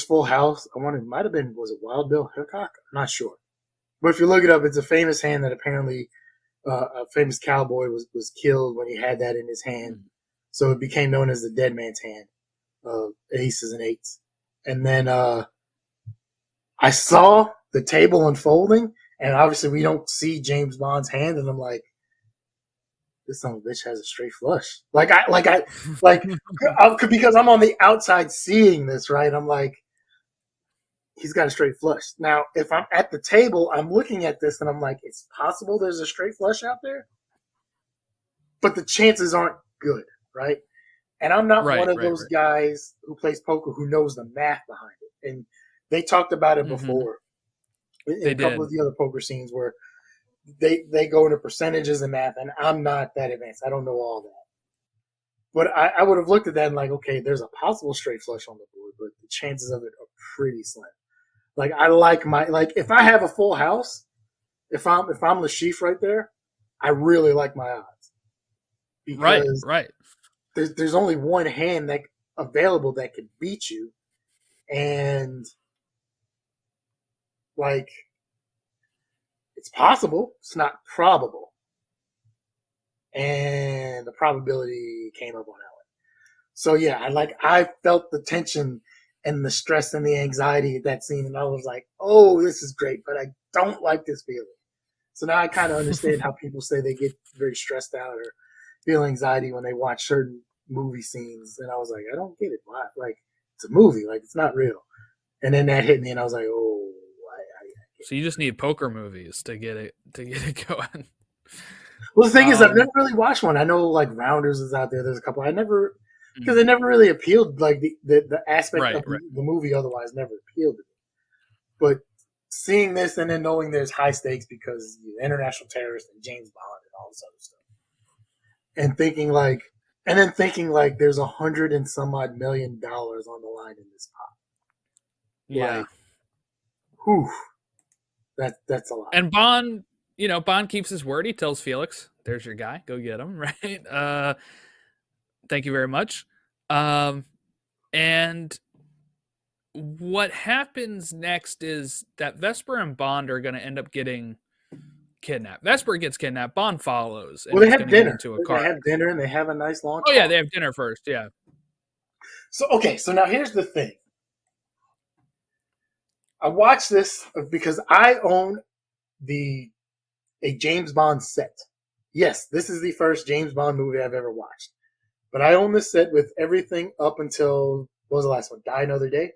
full house. It might have been, was it Wild Bill Hickok? I'm not sure, but if you look it up, it's a famous hand that apparently a famous cowboy was killed when he had that in his hand. So it became known as the dead man's hand of aces and eights. And then I saw the table unfolding, and obviously we don't see James Bond's hand, and I'm like, this son of a bitch has a straight flush. Because I'm on the outside seeing this, right? I'm like, he's got a straight flush. Now, if I'm at the table, I'm looking at this and I'm like, it's possible there's a straight flush out there, but the chances aren't good, right? And I'm not one of those guys who plays poker who knows the math behind it. And they talked about it before in a couple of the other poker scenes where they go into percentages and math, and I'm not that advanced. I don't know all that. But I would have looked at that and like, okay, there's a possible straight flush on the board, but the chances of it are pretty slim. Like I like if I have a full house, if I'm the sheaf right there, I really like my odds. Because right. There's only one hand that available that could beat you, and like it's possible. It's not probable. And the probability came up on that one. So yeah, I felt the tension and the stress and the anxiety at that scene, and I was like, oh, this is great, but I don't like this feeling. So now I kind of understand how people say they get very stressed out or feel anxiety when they watch certain movie scenes, and I was like, I don't get it. Why? Like, it's a movie, like it's not real. And then that hit me, and I was like, oh. So you just need poker movies to get it going. Well, the thing is, I've never really watched one. I know like Rounders is out there. There's a couple. Because they never really appealed, like the aspect of the movie otherwise never appealed to me. But seeing this and then knowing there's high stakes because you're international terrorist and James Bond and all this other stuff, and thinking like there's $100 and some odd million on the line in this pot. Yeah. Like, whew. That's a lot. And Bond keeps his word. He tells Felix, "There's your guy. Go get him." Right. Thank you very much. And what happens next is that Vesper and Bond are going to end up getting kidnapped. Vesper gets kidnapped. Bond follows. Well, they have dinner. They have dinner and they have a nice long talk. Oh yeah, they have dinner first. Yeah. So now here's the thing. I watched this because I own a James Bond set. Yes, this is the first James Bond movie I've ever watched. But I own this set with everything up until, what was the last one? Die Another Day?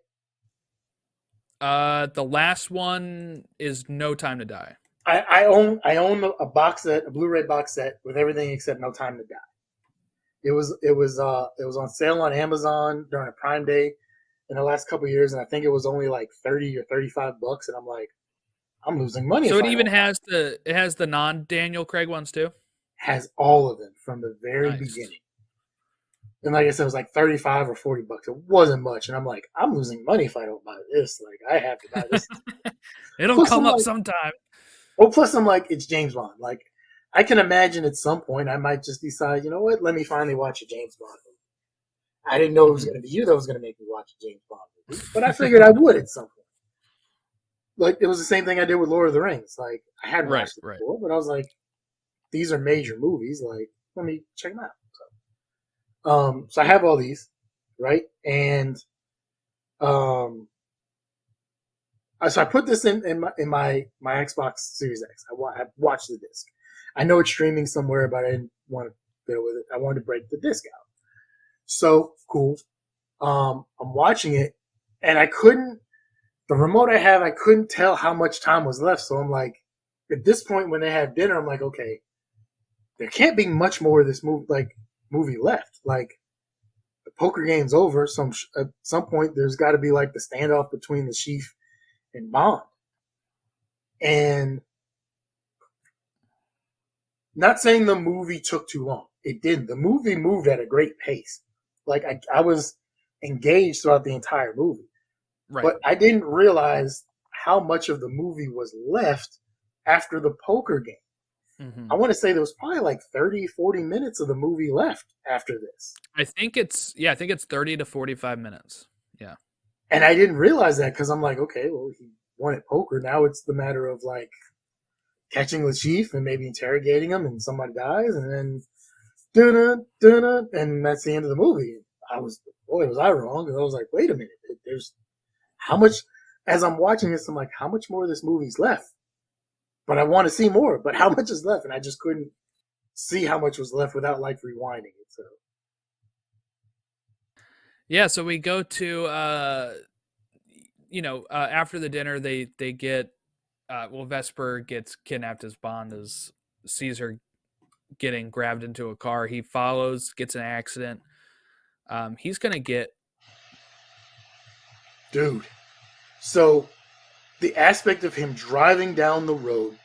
The last one is No Time to Die. I own a box set, a Blu-ray box set with everything except No Time to Die. It was on sale on Amazon during a Prime Day in the last couple of years, and I think it was only like 30 or $35, and I'm like, I'm losing money So if it I even don't. has the non Daniel Craig ones too. Has all of them from the very Nice. beginning. And like I said, it was like 35 or $40. It wasn't much, and I'm like, I'm losing money if I don't buy this. Like, I have to buy this. It'll Plus, come I'm up like, sometime. plus I'm like, it's James Bond. Like, I can imagine at some point I might just decide, you know what? Let me finally watch a James Bond movie. I didn't know it was Mhm. going to be you that was going to make me watch a James Bond movie, but I figured I would at some point. Like, it was the same thing I did with Lord of the Rings. Like, I hadn't Right, watched it right. before, but I was like, these are major movies. Like, let me check them out. So I have all these, right? And um, so I put this in my Xbox Series X. I watched the disc. I know it's streaming somewhere, but I didn't want to fiddle with it. I wanted to break the disc out. So cool. I'm watching it, and I couldn't. The remote I have, I couldn't tell how much time was left. So I'm like, at this point, when they have dinner, I'm like, okay, there can't be much more of this movie left. Like, the poker game's over. At some point, there's got to be like the standoff between the chief and Bond. And not saying the movie took too long. It didn't. The movie moved at a great pace. Like, I was engaged throughout the entire movie. Right. But I didn't realize how much of the movie was left after the poker game. Hmm. I want to say there was probably like 30, 40 minutes of the movie left after this. I think it's 30 to 45 minutes. Yeah. And I didn't realize that because I'm like, okay, well, he won at poker. Now it's the matter of like catching the chief and maybe interrogating him and somebody dies and then and that's the end of the movie. Was I wrong? And I was like, wait a minute, there's how much, as I'm watching this, I'm like, how much more of this movie's left? But I want to see more, but how much is left? And I just couldn't see how much was left without like rewinding it. So Yeah, so we go to after the dinner they get Vesper gets kidnapped as Bond as sees her getting grabbed into a car. He follows, gets an accident. He's gonna get dude, so the aspect of him driving down the road,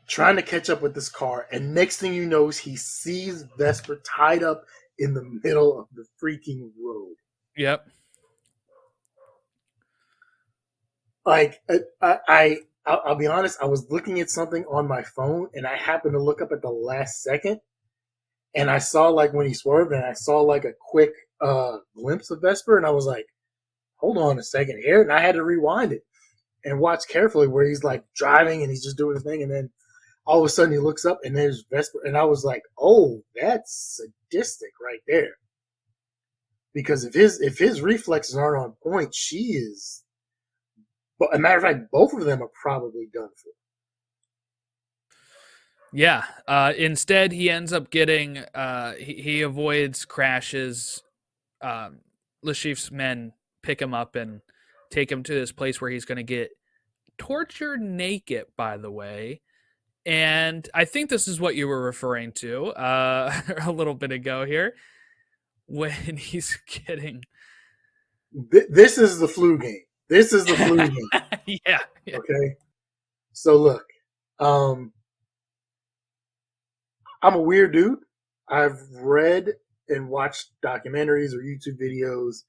trying to catch up with this car, and next thing you know, he sees Vesper tied up in the middle of the freaking road. Yep. Like, I'll be honest, I was looking at something on my phone, and I happened to look up at the last second, and I saw like when he swerved, and I saw like a quick glimpse of Vesper, and I was like, hold on a second here, and I had to rewind it and watch carefully where he's like driving and he's just doing his thing, and then all of a sudden he looks up and there's Vesper, and I was like, oh, that's sadistic right there. Because if his reflexes aren't on point, she is. But a matter of fact, both of them are probably done for. Yeah. Instead, he ends up getting. He avoids crashes. Lashif's men pick him up and take him to this place where he's going to get tortured naked. By the way, and I think this is what you were referring to a little bit ago here, when he's getting. This is the flu game. This is the flu game. Yeah. Okay. So look, um, I'm a weird dude. I've read and watched documentaries or YouTube videos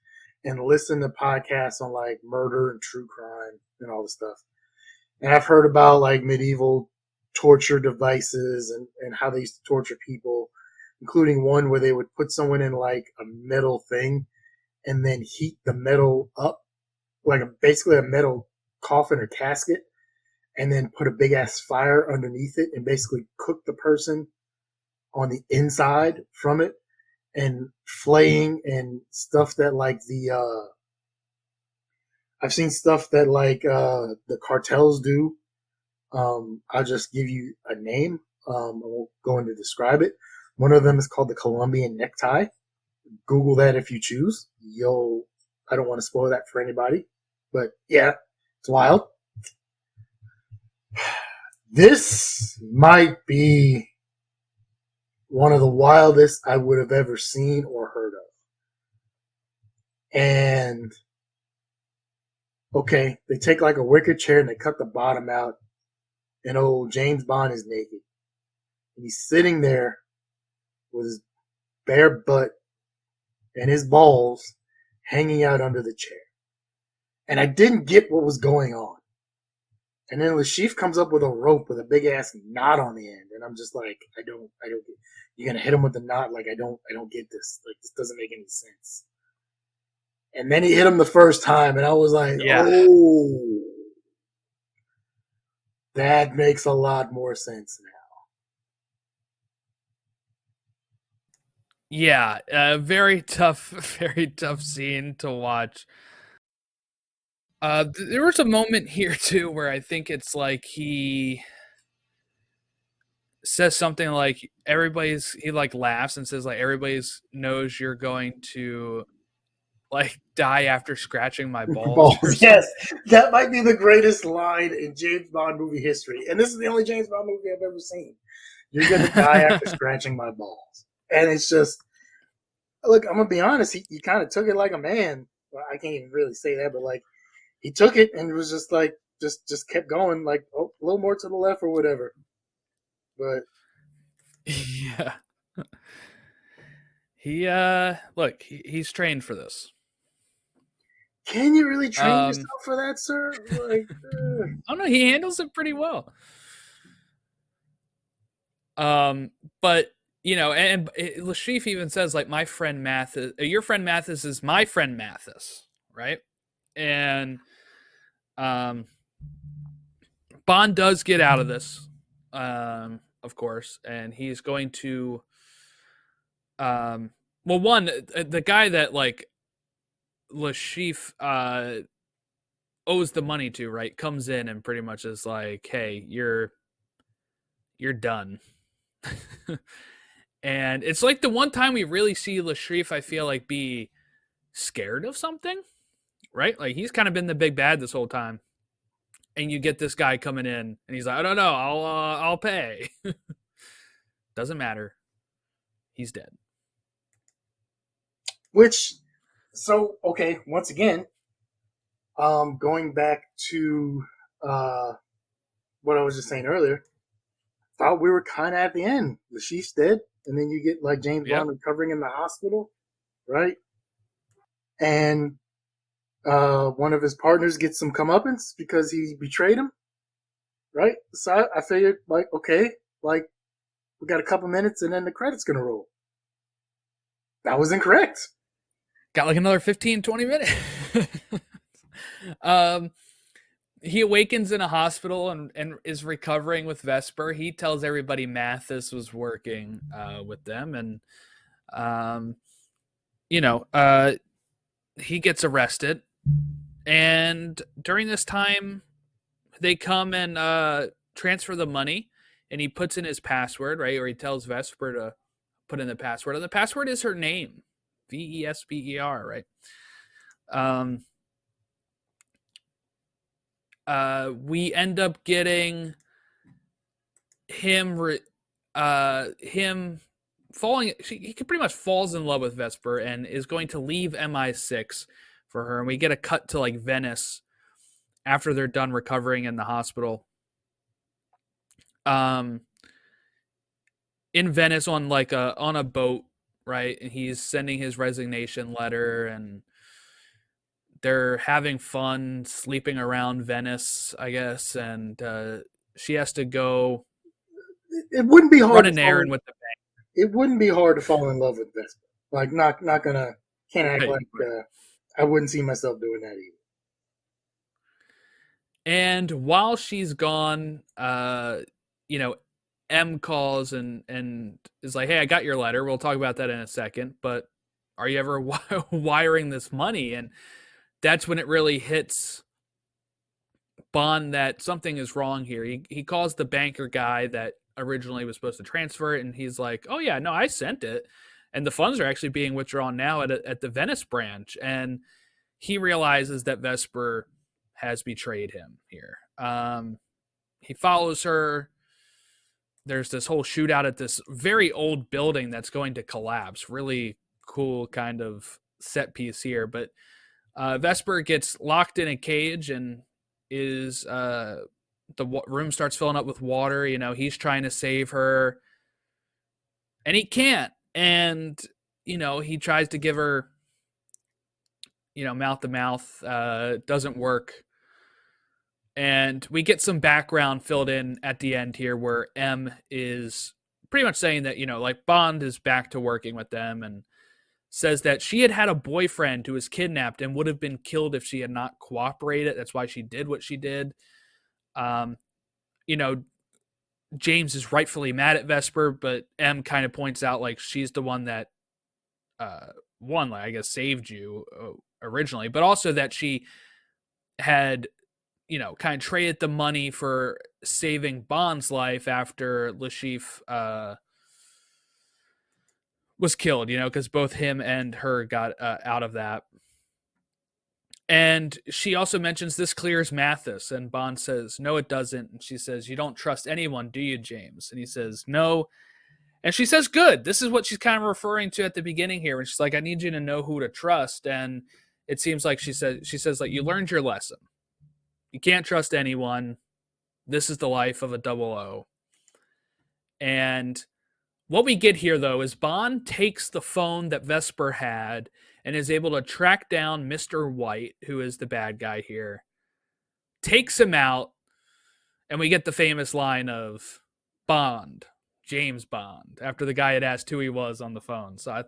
and listened to podcasts on like murder and true crime and all this stuff. And I've heard about like medieval torture devices and how they used to torture people, including one where they would put someone in like a metal thing and then heat the metal up, like basically a metal coffin or casket, and then put a big ass fire underneath it and basically cook the person on the inside from it, and flaying and stuff that like I've seen stuff that like the cartels do. I'll just give you a name. I won't go into describe it. One of them is called the Colombian necktie. Google that if you choose. You'll. I don't want to spoil that for anybody, but yeah, it's wild. This might be one of the wildest I would have ever seen or heard of. And okay, they take like a wicker chair and they cut the bottom out, and old James Bond is naked. And he's sitting there with his bare butt and his balls hanging out under the chair. And I didn't get what was going on. And then Lashif comes up with a rope with a big ass knot on the end, and I'm just like, I don't get. You're gonna hit him with the knot? Like I don't get this. Like this doesn't make any sense. And then he hit him the first time, and I was like, Yeah. oh, that makes a lot more sense now. Yeah, very tough, very tough scene to watch. There was a moment here too where I think it's like he says something like he like laughs and says like everybody's knows you're going to like die after scratching my balls or Balls, something. yes, that might be the greatest line in James Bond movie history, and this is the only James Bond movie I've ever seen. You're gonna die after scratching my balls, and it's just look. I'm gonna be honest. He kind of took it like a man. Well, I can't even really say that, but like he took it and it was just like just kept going, like oh, a little more to the left or whatever. But Yeah. He look, he's trained for this. can you really train Um yourself for that, sir? Like, I don't know, he handles it pretty well. But you know, and Lashif even says like my friend Mathis, your friend Mathis is my friend Mathis, right? And um Bond does get out of this, of course, and he's going to well, one, the guy that like Lashif owes the money to, right, comes in and pretty much is like, hey, you're done. And it's like the one time we really see Lashif, I feel like, be scared of something, right? Like he's kind of been the big bad this whole time. And you get this guy coming in and he's like, I don't know, I'll pay. Doesn't matter. He's dead. which so okay. Once again, going back to what I was just saying earlier, thought we were kind of at the end. The Chief's dead, and then you get like James Yep. Bond recovering in the hospital, right? And one of his partners gets some comeuppance because he betrayed him, right? So I figured, like, okay, like we got a couple minutes, and then the credits gonna roll. That was incorrect. Got like another 15, 20 minutes. um, he awakens in a hospital and is recovering with Vesper. He tells everybody Mathis was working with them, and you know, he gets arrested. And during this time, they come and transfer the money, and he puts in his password, right? Or he tells Vesper to put in the password, and the password is her name, Vesper, right? We end up getting him him falling. He pretty much falls in love with Vesper and is going to leave MI6 for her, and we get a cut to like Venice after they're done recovering in the hospital. In Venice on like on a boat, right? And he's sending his resignation letter, and they're having fun sleeping around Venice, I guess, and she has to go It wouldn't be hard run to an fall. errand with the bank. It wouldn't be hard to fall in love with Vespa. Like, not gonna. Can't act Right. like I wouldn't see myself doing that either. And while she's gone, you know, M calls and is like, "Hey, I got your letter. We'll talk about that in a second. But are you ever wiring this money?" And that's when it really hits Bond that something is wrong here. He calls the banker guy that originally was supposed to transfer it, and he's like, "Oh yeah, no, I sent it, and the funds are actually being withdrawn now at the Venice branch." And he realizes that Vesper has betrayed him here. He follows her. There's this whole shootout at this very old building that's going to collapse. Really cool kind of set piece here, but Vesper gets locked in a cage and is room starts filling up with water. You know, he's trying to save her, and he can't. And you know, he tries to give her, you know, mouth to mouth. Doesn't work. And we get some background filled in at the end here where M is pretty much saying that, you know, like Bond is back to working with them, and says that she had a boyfriend who was kidnapped and would have been killed if she had not cooperated. That's why she did what she did. You know, James is rightfully mad at Vesper, but M kind of points out like she's the one that one, like I guess, saved you originally, but also that she had, you know, kind of traded the money for saving Bond's life after Lashif was killed, you know, because both him and her got out of that. And she also mentions this clears Mathis, and Bond says, "No, it doesn't." And she says, "You don't trust anyone, do you, James?" And he says, "No." And she says, "Good." This is what she's kind of referring to at the beginning here. And she's like, "I need you to know who to trust." And it seems like she says, like, "You learned your lesson. You can't trust anyone. This is the life of a double O." And what we get here, though, is Bond takes the phone that Vesper had and is able to track down Mr. White, who is the bad guy here, takes him out, and we get the famous line of Bond, James Bond, after the guy had asked who he was on the phone. So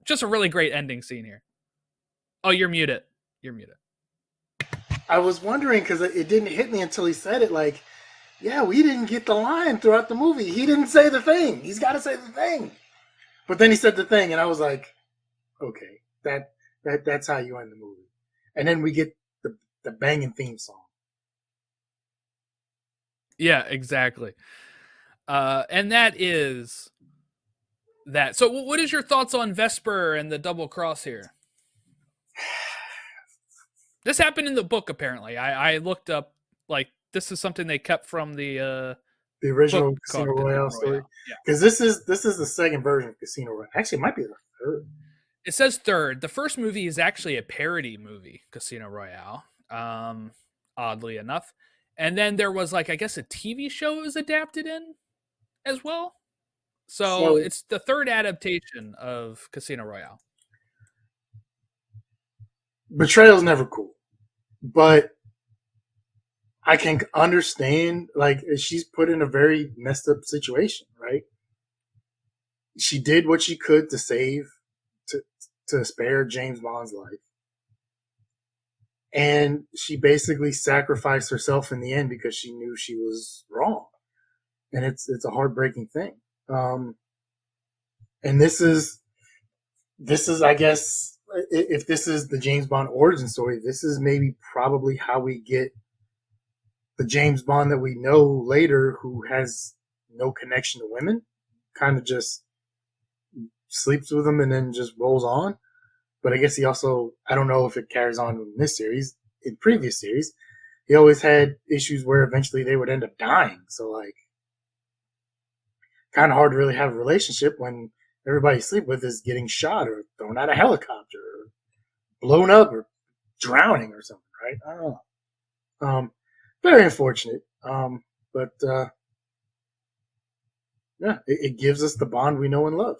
just a really great ending scene here. Oh, you're muted. You're muted. I was wondering because it didn't hit me until he said it. Like, yeah, we didn't get the line throughout the movie. He didn't say the thing. He's got to say the thing. But then he said the thing, and I was like, okay, that's how you end the movie. And then we get the banging theme song. Yeah, exactly. And that is that. So, what is your thoughts on Vesper and the double cross here? This happened in the book, apparently. I looked up, like, this is something they kept from the original book Casino called Royale story. Yeah. Because this is the second version of Casino Royale. Actually, it might be the third. It says third. The first movie is actually a parody movie, Casino Royale, oddly enough. And then there was, like, I guess a TV show it was adapted in as well. So it's the third adaptation of Casino Royale. Betrayal's never cool. But I can understand, like, she's put in a very messed up situation, right? She did what she could to save, to spare James Bond's life. And she basically sacrificed herself in the end because she knew she was wrong. And it's a heartbreaking thing. And this is, I guess, if this is the James Bond origin story, this is maybe probably how we get the James Bond that we know later, who has no connection to women, kind of just sleeps with them and then just rolls on. But I guess he also, I don't know if it carries on in this series. In previous series, he always had issues where eventually they would end up dying. So, like, kind of hard to really have a relationship when everybody you sleep with is getting shot or thrown out of a helicopter or blown up or drowning or something, right? I don't know. Very unfortunate. But yeah, it gives us the Bond we know and love.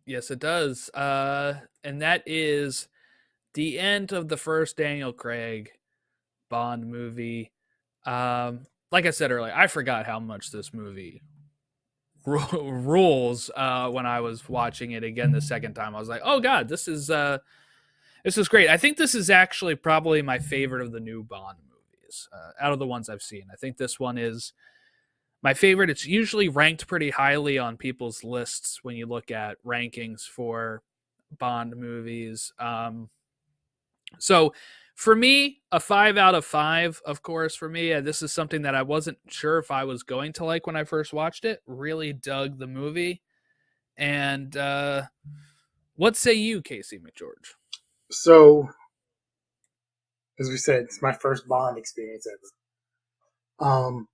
Yes, it does. And that is the end of the first Daniel Craig Bond movie. Like I said earlier, I forgot how much this movie rules when I was watching it again the second time. I was like, oh god, this is great. I think this is actually probably my favorite of the new Bond movies out of the ones I've seen. I think this one is my favorite. It's usually ranked pretty highly on people's lists when you look at rankings for Bond movies. So For me, a 5 out of 5, of course, for me. This is something that I wasn't sure if I was going to like when I first watched it. Really dug the movie. And what say you, Casey McGeorge? So, as we said, it's my first Bond experience ever.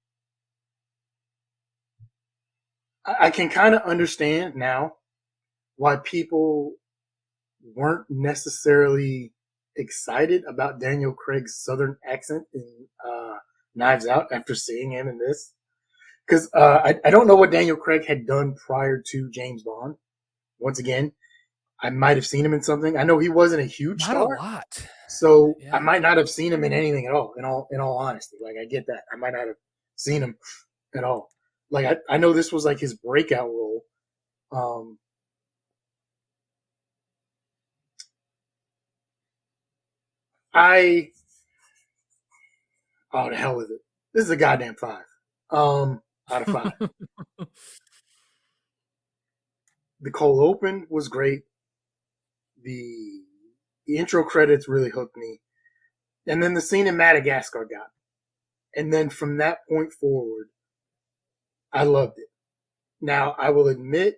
I can kind of understand now why people weren't necessarily excited about Daniel Craig's Southern accent in Knives Out after seeing him in this. Because I don't know what Daniel Craig had done prior to James Bond. Once again, I might have seen him in something. I know he wasn't a huge Not a star, lot. so I Yeah. might not have seen him in anything at all. In all honesty, like I get that, I might not have seen him at all. Like I know this was like his breakout role. I Oh, the hell with it. This is a goddamn 5. Out of 5. The cold open was great. The the intro credits really hooked me, and then the scene in Madagascar got me. And then from that point forward, I loved it. Now I will admit,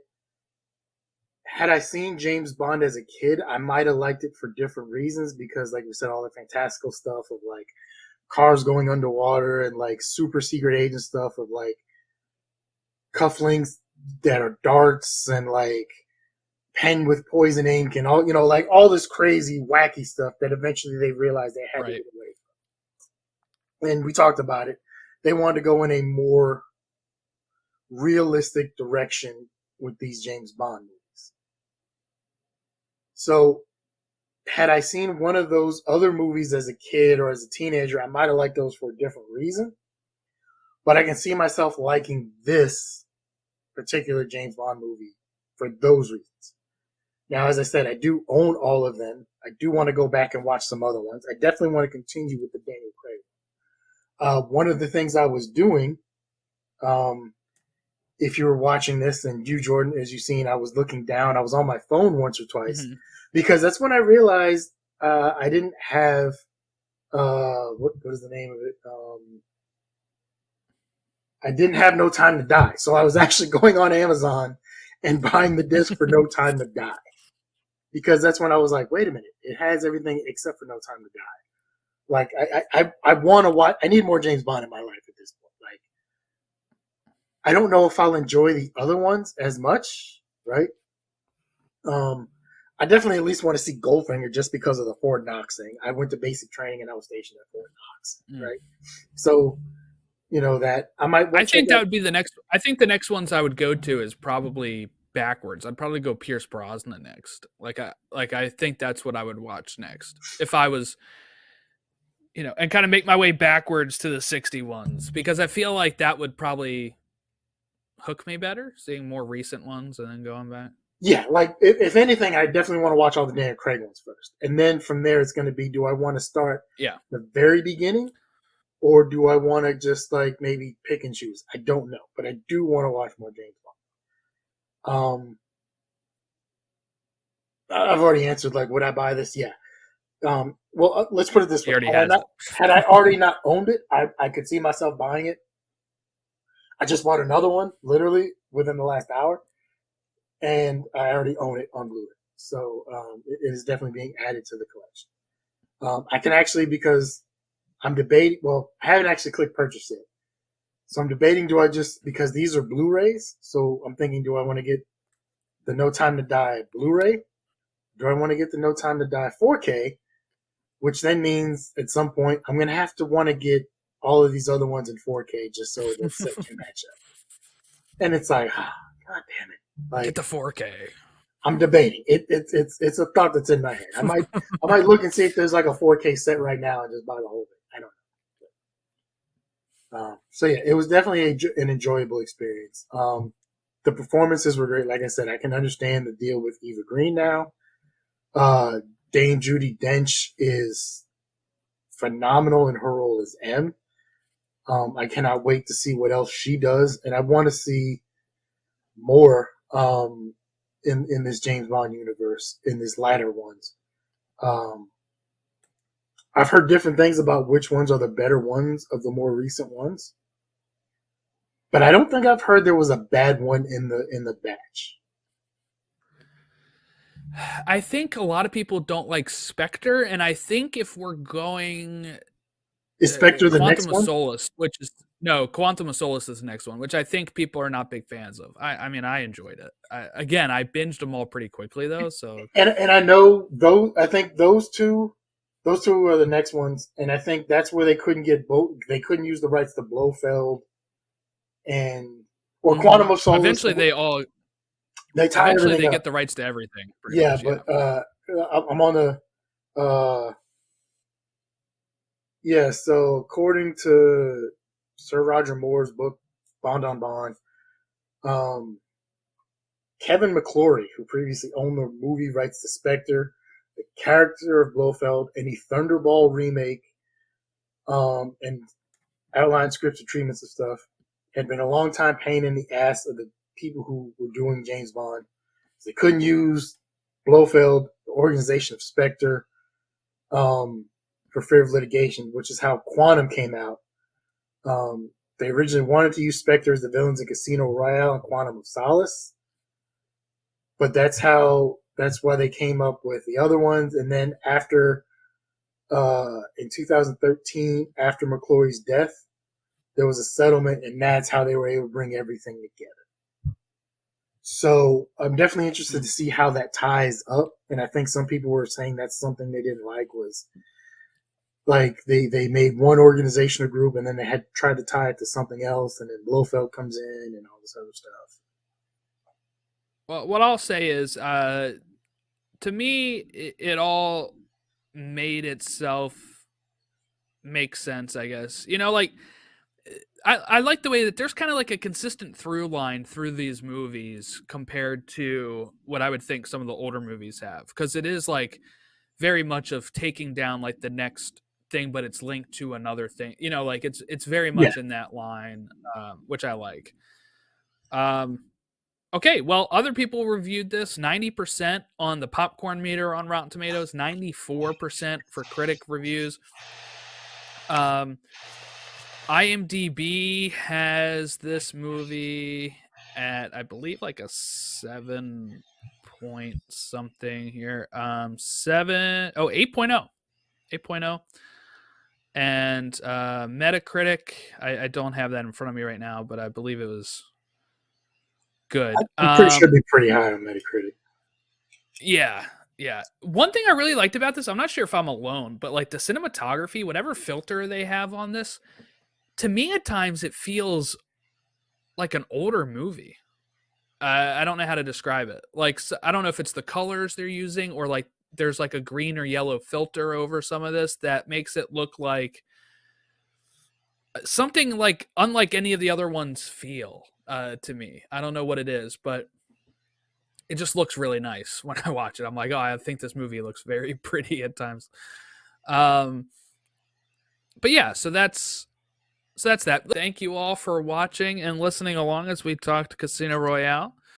had I seen James Bond as a kid, I might have liked it for different reasons because, like we said, all the fantastical stuff of like cars going underwater and like super secret agent stuff of like cufflinks that are darts and like pen with poison ink and all, like all this crazy wacky stuff that eventually they realized they had to Right. get away from. And we talked about it. They wanted to go in a more realistic direction with these James Bond movies. So had I seen one of those other movies as a kid or as a teenager, I might have liked those for a different reason. But I can see myself liking this particular James Bond movie for those reasons. Now, as I said, I do own all of them. I do want to go back and watch some other ones. I definitely want to continue with the Daniel Craig. One of the things I was doing, if you were watching this, and you, Jordan, as you've seen, I was looking down. I was on my phone once or twice because that's when I realized I didn't have what is the name of it? I didn't have No Time to Die, so I was actually going on Amazon and buying the disc for No Time to Die. Because that's when I was like, wait a minute, it has everything except for No Time to Die. Like I want to watch. I need more James Bond in my life at this point. Like I don't know if I'll enjoy the other ones as much, right? I definitely at least want to see Goldfinger just because of the Fort Knox thing. I went to basic training and I was stationed at Fort Knox, right? So that I might. I think that would be the next. I think the next ones I would go to is probably backwards. I'd probably go Pierce Brosnan next. I think that's what I would watch next if I was, and kind of make my way backwards to the 61s because I feel like that would probably hook me better, seeing more recent ones and then going back. Yeah, like if anything, I definitely want to watch all the Daniel Craig ones first, and then from there it's going to be: do I want to start the very beginning, or do I want to just like maybe pick and choose? I don't know, but I do want to watch more James Bond. I've already answered. Like, would I buy this? Yeah. Well, let's put it this way: had I already not owned it, I could see myself buying it. I just bought another one, literally within the last hour, and I already own it on Blu-ray. So it is definitely being added to the collection. I can actually, because I'm debating. Well, I haven't actually clicked purchase yet, so I'm debating. Do I just, because these are Blu-rays? So I'm thinking, do I want to get the No Time to Die Blu-ray? Do I want to get the No Time to Die 4K? Which then means at some point I'm going to have to want to get all of these other ones in 4K just so the set can match up. And it's like, God damn it! Like, get the 4K. I'm debating. It's a thought that's in my head. I might look and see if there's like a 4K set right now and just buy the whole thing. I don't know. So yeah, it was definitely an enjoyable experience. The performances were great. Like I said, I can understand the deal with Eva Green now. Dame Judi Dench is phenomenal in her role as M. I cannot wait to see what else she does, and I want to see more in this James Bond universe in these latter ones. I've heard different things about which ones are the better ones of the more recent ones, but I don't think I've heard there was a bad one in the batch. I think a lot of people don't like Spectre, and I think if we're going Is Spectre the next Quantum of one? Solace, which is no Quantum of Solace is the next one, which I think people are not big fans of. I mean, I enjoyed it. Again, I binged them all pretty quickly though, so And I know those. I think those two are the next ones, and I think that's where they couldn't get both. They couldn't use the rights to Blofeld and or Quantum of Solace. eventually they all They tie eventually everything they up. get the rights to everything, pretty Yeah, much. but Yeah. I'm on the yeah. So according to Sir Roger Moore's book Bond on Bond, um, Kevin McClory, who previously owned the movie rights to Spectre, the character of Blofeld, and the Thunderball remake, and outline scripts and treatments of stuff, had been a long time pain in the ass of the people who were doing James Bond. They couldn't use Blofeld, the organization of Spectre, for fear of litigation, which is how Quantum came out. They originally wanted to use Spectre as the villains in Casino Royale and Quantum of Solace, but that's why they came up with the other ones. And then after in 2013, after McClory's death, there was a settlement, and that's how they were able to bring everything together. So I'm definitely interested to see how that ties up. And I think some people were saying that's something they didn't like was like they made one organization a group and then they had tried to tie it to something else, and then Blofeld comes in and all this other stuff. Well, what I'll say is, to me, it all made itself make sense. I guess like I like the way that there's kind of like a consistent through line through these movies compared to what I would think some of the older movies have, because it is like very much of taking down like the next thing, but it's linked to another thing. Like it's very Yeah, much in that line, which I like. Um, okay, well, other people reviewed this 90% on the popcorn meter on Rotten Tomatoes, 94% for critic reviews. IMDb has this movie at, I believe, like a 7 point something here. 8.0. 8.0. And Metacritic, I don't have that in front of me right now, but I believe it was good. I'm pretty sure it'd be pretty high on Metacritic. Yeah, yeah. One thing I really liked about this, I'm not sure if I'm alone, but like the cinematography, whatever filter they have on this, to me at times it feels like an older movie. I don't know how to describe it. Like, I don't know if it's the colors they're using or like there's like a green or yellow filter over some of this that makes it look like something like unlike any of the other ones feel to me. I don't know what it is, but it just looks really nice when I watch it. I'm like, oh, I think this movie looks very pretty at times. Um, but yeah, so that's that. Thank you all for watching and listening along as we talked Casino Royale.